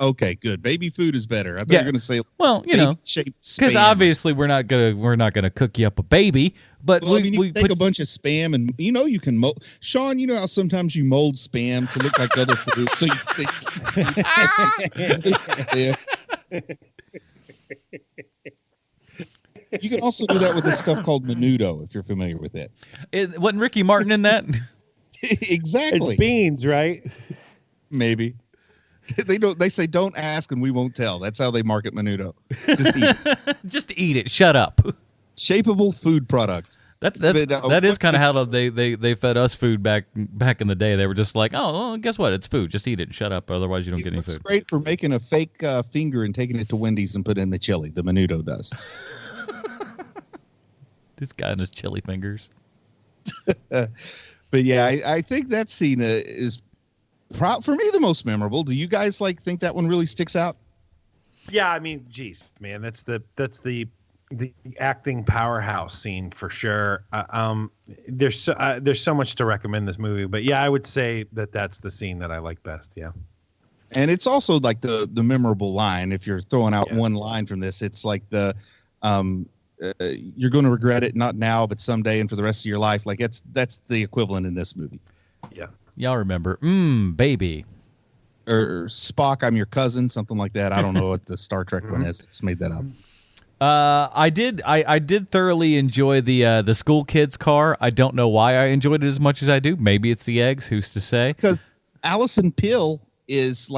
Okay, good. Baby food is better. I thought you were going to say, well, because obviously we're not gonna cook you up a baby, but we take a bunch of Spam and you can mold. Sean, you know how sometimes you mold Spam to look like other food, so you think you can also do that with this stuff called menudo, if you're familiar with it. Wasn't Ricky Martin in that? Exactly. It's beans, right? Maybe. They say don't ask and we won't tell. That's how they market Menudo. Just eat it. Just eat it. Shut up. Shapeable food product. That is kind of how they fed us food back in the day. They were just like, oh, well, guess what? It's food. Just eat it and shut up. Otherwise, you don't get any food. It's great for making a fake finger and taking it to Wendy's and put it in the chili. The Menudo does. This guy and his chili fingers. But yeah, I think that scene is for me the most memorable. Do you guys think that one really sticks out? Yeah, I mean, geez, man, that's the acting powerhouse scene for sure. There's so much to recommend this movie, but yeah, I would say that's the scene that I like best. Yeah, and it's also like the memorable line. If you're throwing out one line from this, it's like the you're going to regret it, not now, but someday, and for the rest of your life. Like that's the equivalent in this movie. Yeah, y'all remember, baby, or Spock, I'm your cousin, something like that. I don't know what the Star Trek one is. I just made that up. I did thoroughly enjoy the school kids car. I don't know why I enjoyed it as much as I do. Maybe it's the eggs. Who's to say? Because Allison Pill is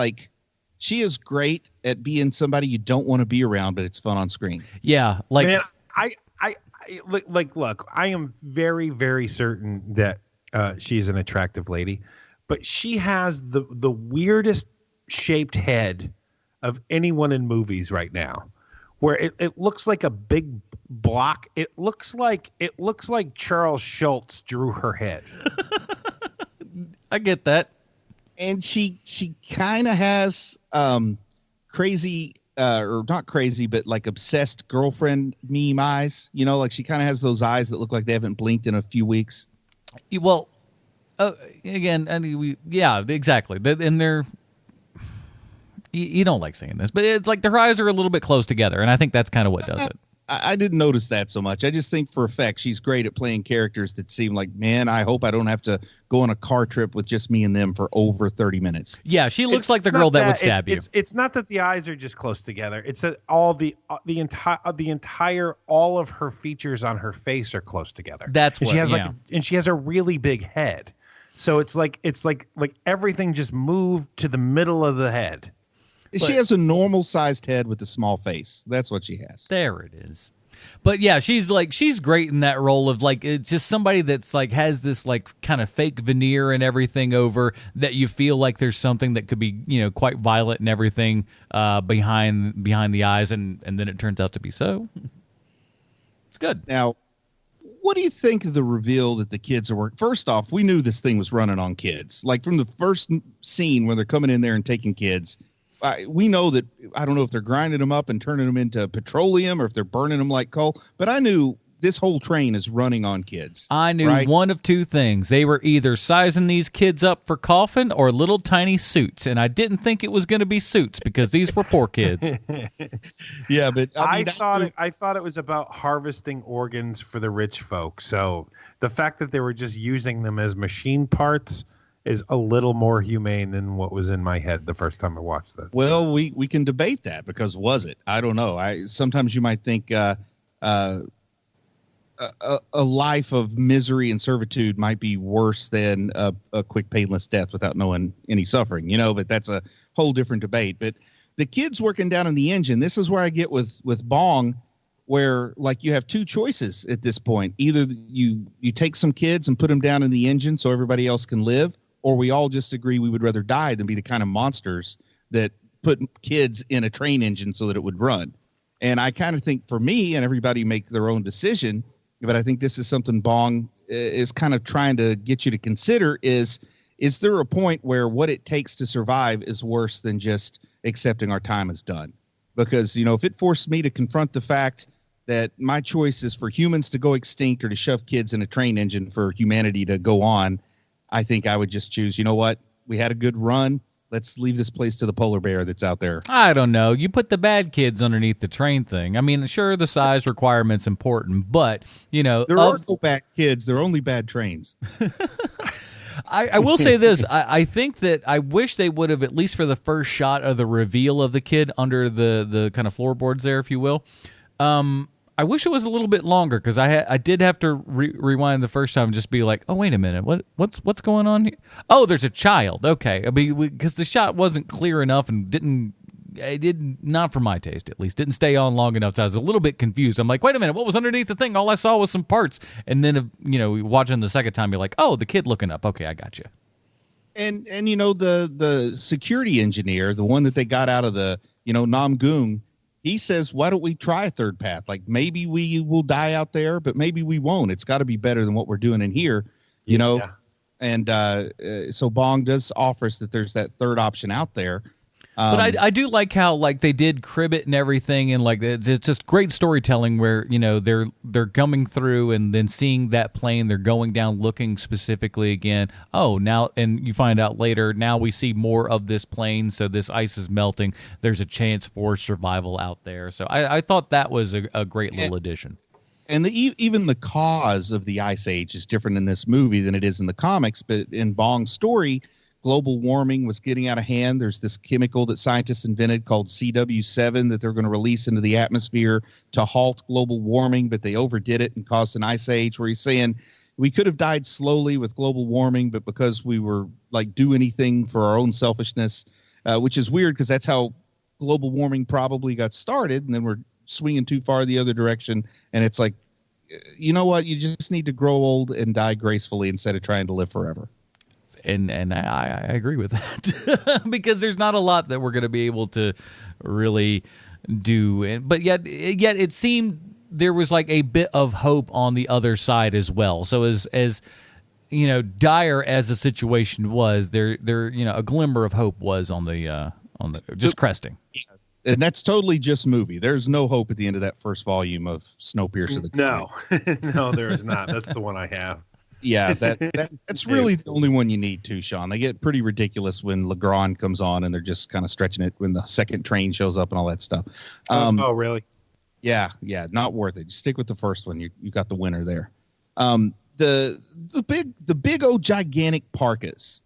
she is great at being somebody you don't want to be around, but it's fun on screen. Yeah, like man, look, I am very, very certain that she's an attractive lady, but she has the weirdest shaped head of anyone in movies right now. Where it looks like a big block. It looks like Charles Schultz drew her head. I get that. And she kind of has crazy or not crazy, but obsessed girlfriend meme eyes. She kind of has those eyes that look like they haven't blinked in a few weeks. Well, again, yeah, exactly. And they're. You don't like saying this, but it's like their eyes are a little bit close together, and I think that's kind of what does it. I didn't notice that so much. I just think for effect, she's great at playing characters that seem like, man, I hope I don't have to go on a car trip with just me and them for over 30 minutes. Yeah, she looks like the girl that would stab you. It's not that the eyes are just close together. It's that all the entire all of her features on her face are close together. That's what she has and she has a really big head. So it's like everything just moved to the middle of the head. She has a normal-sized head with a small face. That's what she has. There it is. But yeah, she's great in that role of it's just somebody that's has this kind of fake veneer and everything over that you feel like there's something that could be quite violent and everything behind the eyes, and then it turns out to be so. It's good. Now, what do you think of the reveal that the kids are working? First off, we knew this thing was running on kids. From the first scene where they're coming in there and taking kids. We know that, I don't know if they're grinding them up and turning them into petroleum or if they're burning them like coal, but I knew this whole train is running on kids. I knew one of two things. They were either sizing these kids up for coffin or little tiny suits, and I didn't think it was going to be suits because these were poor kids. Yeah, but I thought it was about harvesting organs for the rich folks. So the fact that they were just using them as machine parts is a little more humane than what was in my head the first time I watched this. Well, we can debate that because was it? I don't know. Sometimes you might think a life of misery and servitude might be worse than a quick painless death without knowing any suffering, but that's a whole different debate. But the kids working down in the engine, this is where I get with Bong, where you have two choices at this point. Either you take some kids and put them down in the engine so everybody else can live, or we all just agree we would rather die than be the kind of monsters that put kids in a train engine so that it would run. And I kind of think for me, and everybody make their own decision, but I think this is something Bong is kind of trying to get you to consider is there a point where what it takes to survive is worse than just accepting our time is done? Because, if it forced me to confront the fact that my choice is for humans to go extinct or to shove kids in a train engine for humanity to go on, I think I would just choose, what? We had a good run. Let's leave this place to the polar bear that's out there. I don't know. You put the bad kids underneath the train thing. I mean, sure, the size requirement's important, but, there are no bad kids. They're only bad trains. I will say this. I think that I wish they would have, at least for the first shot of the reveal of the kid under the kind of floorboards there, if you will. I wish it was a little bit longer because I did have to rewind the first time and just be like, oh, wait a minute, what's going on here? Oh, there's a child. Okay, I mean, because the shot wasn't clear enough and not for my taste at least, didn't stay on long enough. So I was a little bit confused. I'm like, wait a minute, what was underneath the thing? All I saw was some parts. And then, watching the second time, you're like, oh, the kid looking up. Okay, I got you. And the security engineer, the one that they got out of the, Namgung, he says, why don't we try a third path? Like maybe we will die out there, but maybe we won't. It's got to be better than what we're doing in here, Yeah. And so Bong does offer us that there's that third option out there. But I do like how they did crib it and everything, and it's just great storytelling where they're coming through and then seeing that plane, they're going down looking specifically again. Oh, now, and you find out later, now we see more of this plane, so this ice is melting. There's a chance for survival out there. So I thought that was a great little addition. And even the cause of the ice age is different in this movie than it is in the comics, but in Bong's story, global warming was getting out of hand. There's this chemical that scientists invented called CW7 that they're going to release into the atmosphere to halt global warming, but they overdid it and caused an ice age, where he's saying we could have died slowly with global warming, but because we were do anything for our own selfishness, which is weird because that's how global warming probably got started. And then we're swinging too far the other direction. And it's like, you know what? You just need to grow old and die gracefully instead of trying to live forever. And I agree with that because there's not a lot that we're going to be able to really do. But yet it seemed there was a bit of hope on the other side as well. So as dire as the situation was, there a glimmer of hope was on the just cresting. And that's totally just movie. There's no hope at the end of that first volume of Snowpiercer. No, there is not. That's the one I have. Yeah, that's really the only one you need to, Sean. They get pretty ridiculous when Legrand comes on and they're just kind of stretching it when the second train shows up and all that stuff. Oh, really? Yeah, not worth it. Just stick with the first one. You got the winner there. The big old gigantic parkas,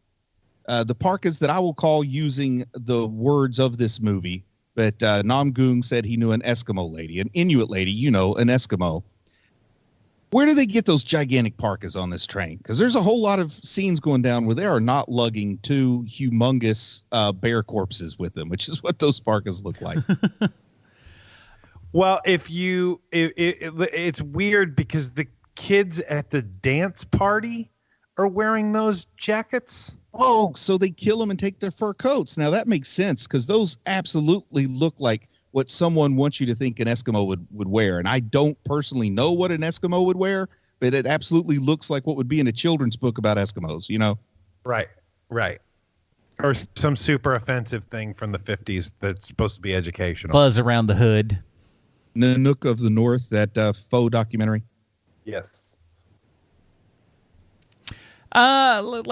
the parkas that I will call, using the words of this movie, but Namgung said he knew an Eskimo lady, an Inuit lady, an Eskimo. Where do they get those gigantic parkas on this train? Because there's a whole lot of scenes going down where they are not lugging two humongous bear corpses with them, which is what those parkas look like. Well, it's weird because the kids at the dance party are wearing those jackets. Oh, so they kill them and take their fur coats. Now that makes sense because those absolutely look like what someone wants you to think an Eskimo would wear. And I don't personally know what an Eskimo would wear, but it absolutely looks like what would be in a children's book about Eskimos, Right. Or some super offensive thing from the 50s that's supposed to be educational. Fuzz around the hood. Nanook of the North, that faux documentary. Yes. I'll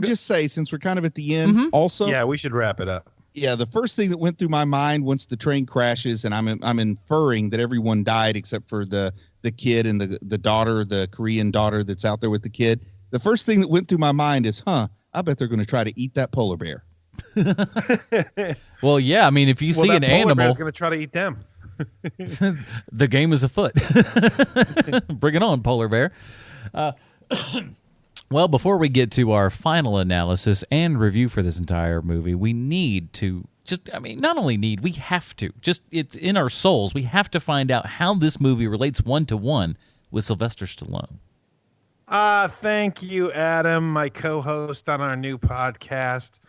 just say, since we're kind of at the end, also. Yeah, we should wrap it up. Yeah, the first thing that went through my mind once the train crashes, and I'm inferring that everyone died except for the kid and the daughter, the Korean daughter that's out there with the kid. The first thing that went through my mind is, I bet they're going to try to eat that polar bear. Well, yeah, I mean, if you see an animal, bear's going to try to eat them. The game is afoot. Bring it on, polar bear. Well, before we get to our final analysis and review for this entire movie, we need to we have to. It's in our souls. We have to find out how this movie relates one-to-one with Sylvester Stallone. Thank you, Adam, my co-host on our new podcast,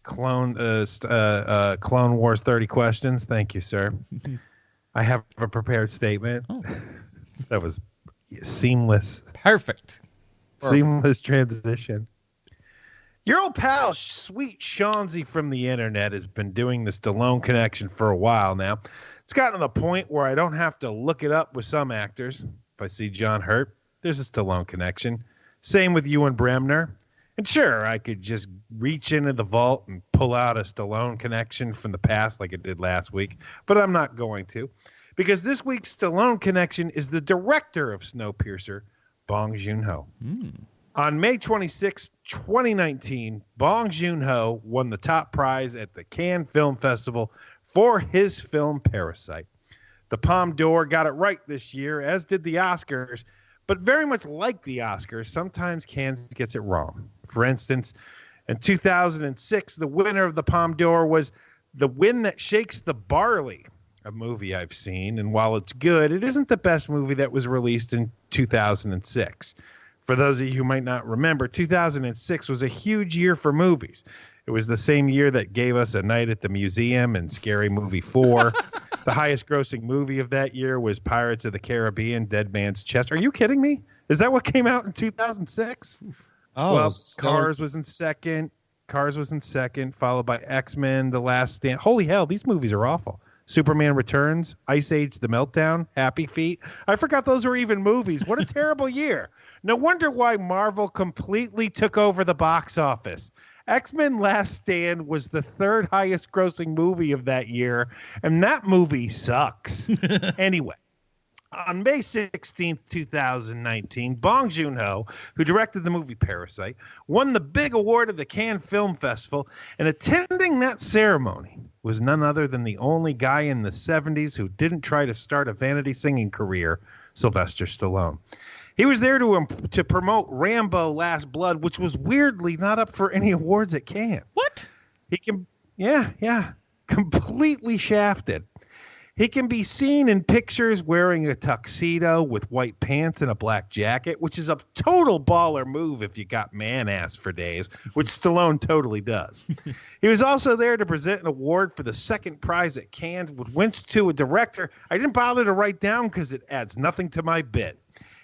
Clone Wars 30 Questions. Thank you, sir. I have a prepared statement. Oh. That was seamless. Perfect. Seamless transition. Your old pal, Sweet Shawnsy from the internet, has been doing the Stallone connection for a while now. It's gotten to the point where I don't have to look it up with some actors. If I see John Hurt, there's a Stallone connection. Same with Ewan Bremner. And sure, I could just reach into the vault and pull out a Stallone connection from the past like it did last week, but I'm not going to, because this week's Stallone connection is the director of Snowpiercer, Bong Joon-ho. On May 26, 2019, Bong Joon-ho won the top prize at the Cannes Film Festival for his film Parasite. The Palme d'Or got it right this year, as did the Oscars. But very much like the Oscars, sometimes Cannes gets it wrong. For instance, in 2006, the winner of the Palme d'Or was The Wind That Shakes the Barley, a movie I've seen. And while it's good, it isn't the best movie that was released in 2006. For those of you who might not remember, 2006 was a huge year for movies. It was the same year that gave us A Night at the Museum and Scary Movie 4. The highest grossing movie of that year was Pirates of the Caribbean, Dead Man's Chest. Are you kidding me? Is that what came out in 2006? Oh, well, Cars was in second. Followed by X-Men, The Last Stand. Holy hell, these movies are awful. Superman Returns, Ice Age, The Meltdown, Happy Feet. I forgot those were even movies. What a terrible year. No wonder why Marvel completely took over the box office. X-Men Last Stand was the third highest grossing movie of that year, and that movie sucks. Anyway, on May 16th, 2019, Bong Joon-ho, who directed the movie Parasite, won the big award of the Cannes Film Festival, and attending that ceremony was none other than the only guy in the 70s who didn't try to start a vanity singing career, Sylvester Stallone. He was there to promote Rambo: Last Blood, which was weirdly not up for any awards at Cannes. What? Completely shafted. He can be seen in pictures wearing a tuxedo with white pants and a black jacket, which is a total baller move if you got man ass for days, which Stallone totally does. He was also there to present an award for the second prize at Cannes, which went to a director I didn't bother to write down because it adds nothing to my bit.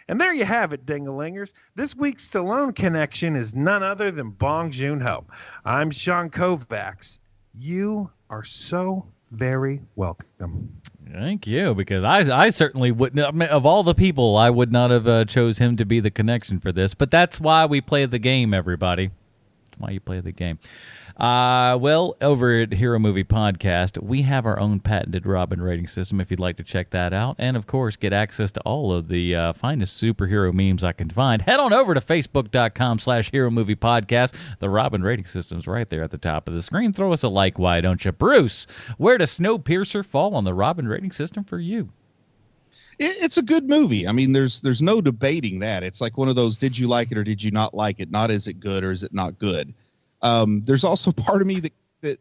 And there you have it, ding-a-lingers. This week's Stallone connection is none other than Bong Joon-ho. I'm Sean Kovacs. You are so very welcome. Thank you, because I certainly wouldn't. I mean, of all the people, I would not have chose him to be the connection for this. But that's why we play the game, everybody. That's why you play the game. Well, over at Hero Movie Podcast, we have our own patented Robin rating system if you'd like to check that out. And, of course, get access to all of the finest superhero memes I can find. Head on over to Facebook.com/Hero Movie Podcast. The Robin rating system's right there at the top of the screen. Throw us a like, why don't you? Bruce, where does Snowpiercer fall on the Robin rating system for you? It's a good movie. I mean, there's no debating that. It's like one of those, did you like it or did you not like it? Not is it good or is it not good? There's also part of me that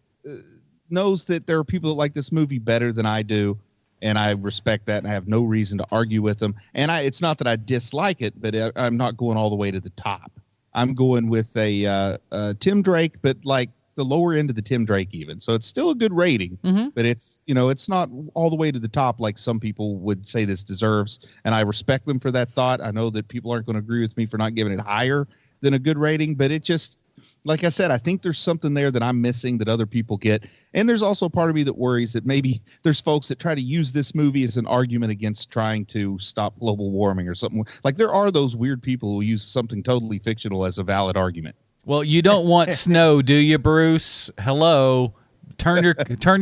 knows that there are people that like this movie better than I do, and I respect that, and I have no reason to argue with them. And it's not that I dislike it, but I'm not going all the way to the top. I'm going with a Tim Drake, but like the lower end of the Tim Drake even. So it's still a good rating, but it's not all the way to the top like some people would say this deserves, and I respect them for that thought. I know that people aren't going to agree with me for not giving it higher than a good rating, but it just, like I said, I think there's something there that I'm missing that other people get. And there's also part of me that worries that maybe there's folks that try to use this movie as an argument against trying to stop global warming or something. Like there are those weird people who use something totally fictional as a valid argument. Well, you don't want snow, do you, Bruce? Hello. Turn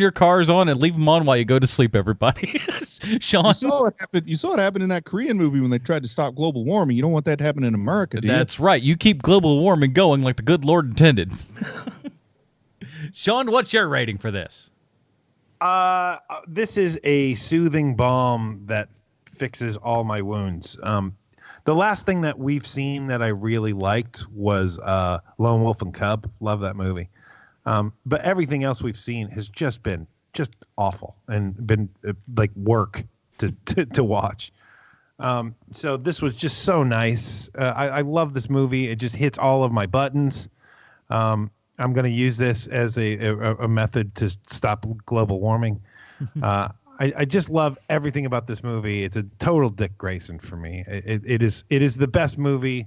your cars on and leave them on while you go to sleep, everybody. Sean, you saw it happen in that Korean movie when they tried to stop global warming. You don't want that to happen in America, do you? That's right. You keep global warming going like the good Lord intended. Sean, what's your rating for this? This is a soothing balm that fixes all my wounds. The last thing that we've seen that I really liked was Lone Wolf and Cub. Love that movie. But everything else we've seen has just been awful and been like work to watch. So this was just so nice. I love this movie. It just hits all of my buttons. I'm going to use this as a method to stop global warming. I just love everything about this movie. It's a total Dick Grayson for me. It is the best movie.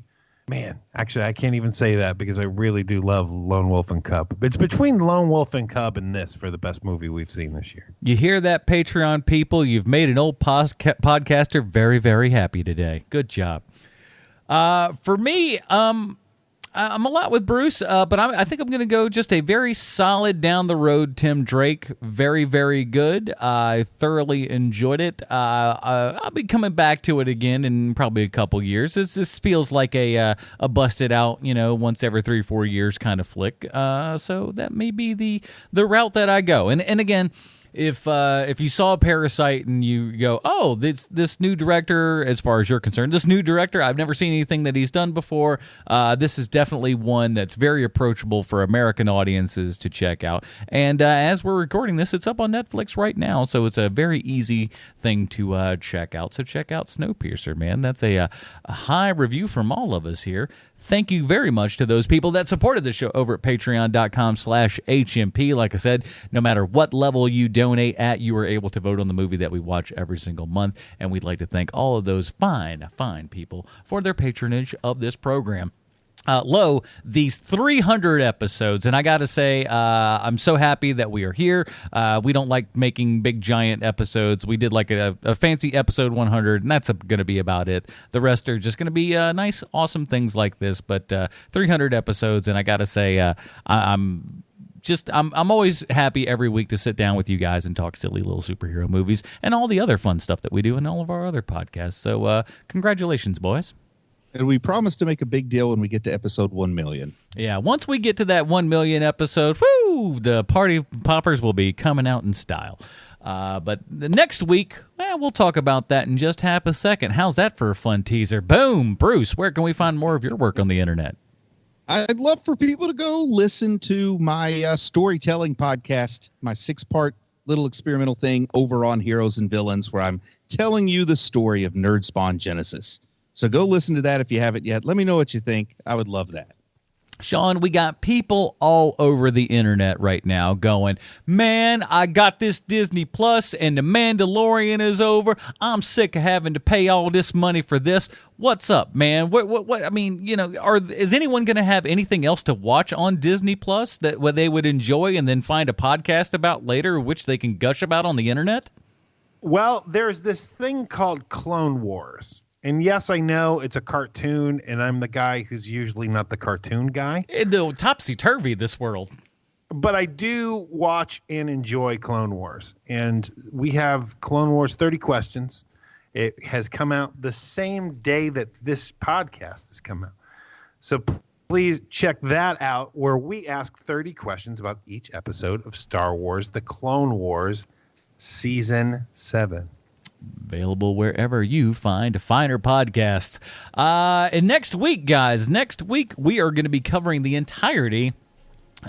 Man, actually, I can't even say that because I really do love Lone Wolf and Cub. It's between Lone Wolf and Cub and this for the best movie we've seen this year. You hear that, Patreon people? You've made an old podcaster very, very happy today. Good job. For me, I'm a lot with Bruce, but I think I'm going to go just a very solid down-the-road Tim Drake. Very, very good. I thoroughly enjoyed it. I'll be coming back to it again in probably a couple years. This feels like a busted-out, once every 3-4 years kind of flick. So that may be the route that I go. And again, if you saw Parasite and you go, oh, this new director, as far as you're concerned, this new director, I've never seen anything that he's done before. This is definitely one that's very approachable for American audiences to check out. And as we're recording this, it's up on Netflix right now, so it's a very easy thing to check out. So check out Snowpiercer, man. That's a high review from all of us here. Thank you very much to those people that supported the show over at patreon.com/HMP. Like I said, no matter what level you donate at, you are able to vote on the movie that we watch every single month. And we'd like to thank all of those fine people for their patronage of this program. These 300 episodes, and I gotta say, I'm so happy that we are here. We don't like making big giant episodes. We did like a fancy episode 100, and that's gonna be about it. The rest are just gonna be nice, awesome things like this. But 300 episodes, and I gotta say, I'm always happy every week to sit down with you guys and talk silly little superhero movies and all the other fun stuff that we do in all of our other podcasts. So congratulations, boys. And we promise to make a big deal when we get to episode 1 million. Yeah, once we get to that 1 million episode, whoo, the party poppers will be coming out in style. But the next week, we'll talk about that in just half a second. How's that for a fun teaser? Boom! Bruce, where can we find more of your work on the internet? I'd love for people to go listen to my storytelling podcast, my 6-part little experimental thing over on Heroes and Villains, where I'm telling you the story of Nerd Spawn Genesis. So go listen to that if you haven't yet. Let me know what you think. I would love that. Sean, we got people all over the internet right now going, man, I got this Disney Plus and The Mandalorian is over. I'm sick of having to pay all this money for this. What's up, man? What I mean, is anyone going to have anything else to watch on Disney Plus that what they would enjoy and then find a podcast about later, which they can gush about on the internet? Well, there's this thing called Clone Wars. And yes, I know it's a cartoon, and I'm the guy who's usually not the cartoon guy. The topsy-turvy, this world. But I do watch and enjoy Clone Wars. And we have Clone Wars 30 Questions. It has come out the same day that this podcast has come out. So please check that out, where we ask 30 questions about each episode of Star Wars, The Clone Wars, Season 7. Available wherever you find finer podcasts. And next week, guys, we are going to be covering the entirety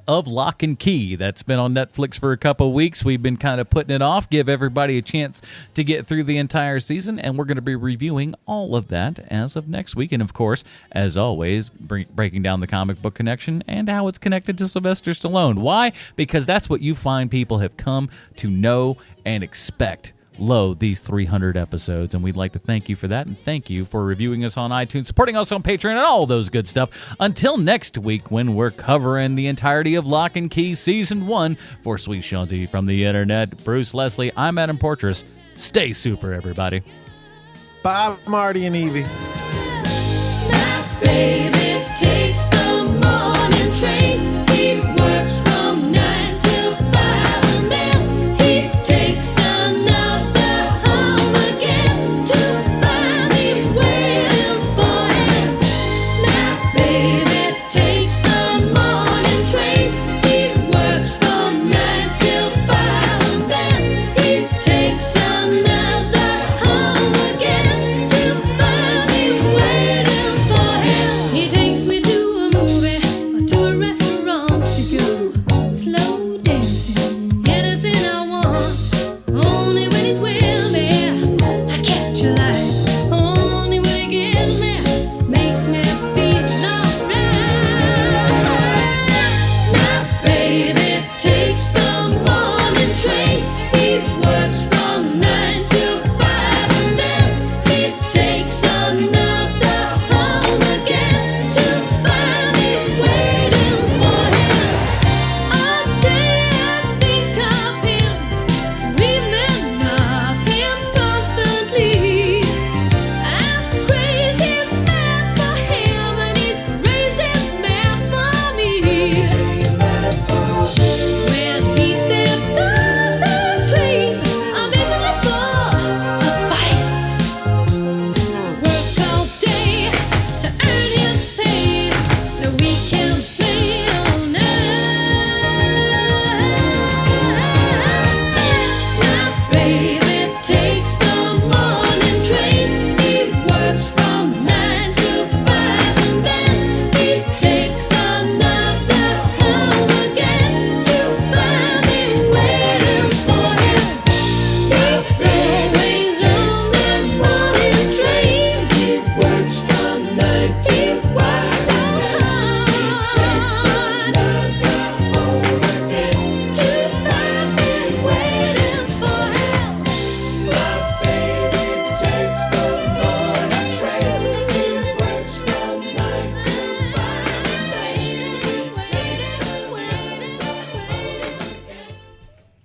of Lock and Key. That's been on Netflix for a couple weeks. We've been kind of putting it off, give everybody a chance to get through the entire season, and we're going to be reviewing all of that as of next week. And of course, as always, breaking down the comic book connection and how it's connected to Sylvester Stallone. Why? Because that's what you fine people have come to know and expect. These 300 episodes, and we'd like to thank you for that, and thank you for reviewing us on iTunes, supporting us on Patreon, and all those good stuff. Until next week, when we're covering the entirety of Lock and Key Season 1. For Sweet Shanti from the internet, Bruce Leslie, I'm Adam Portrais. Stay super, everybody. Bye, Marty and Evie.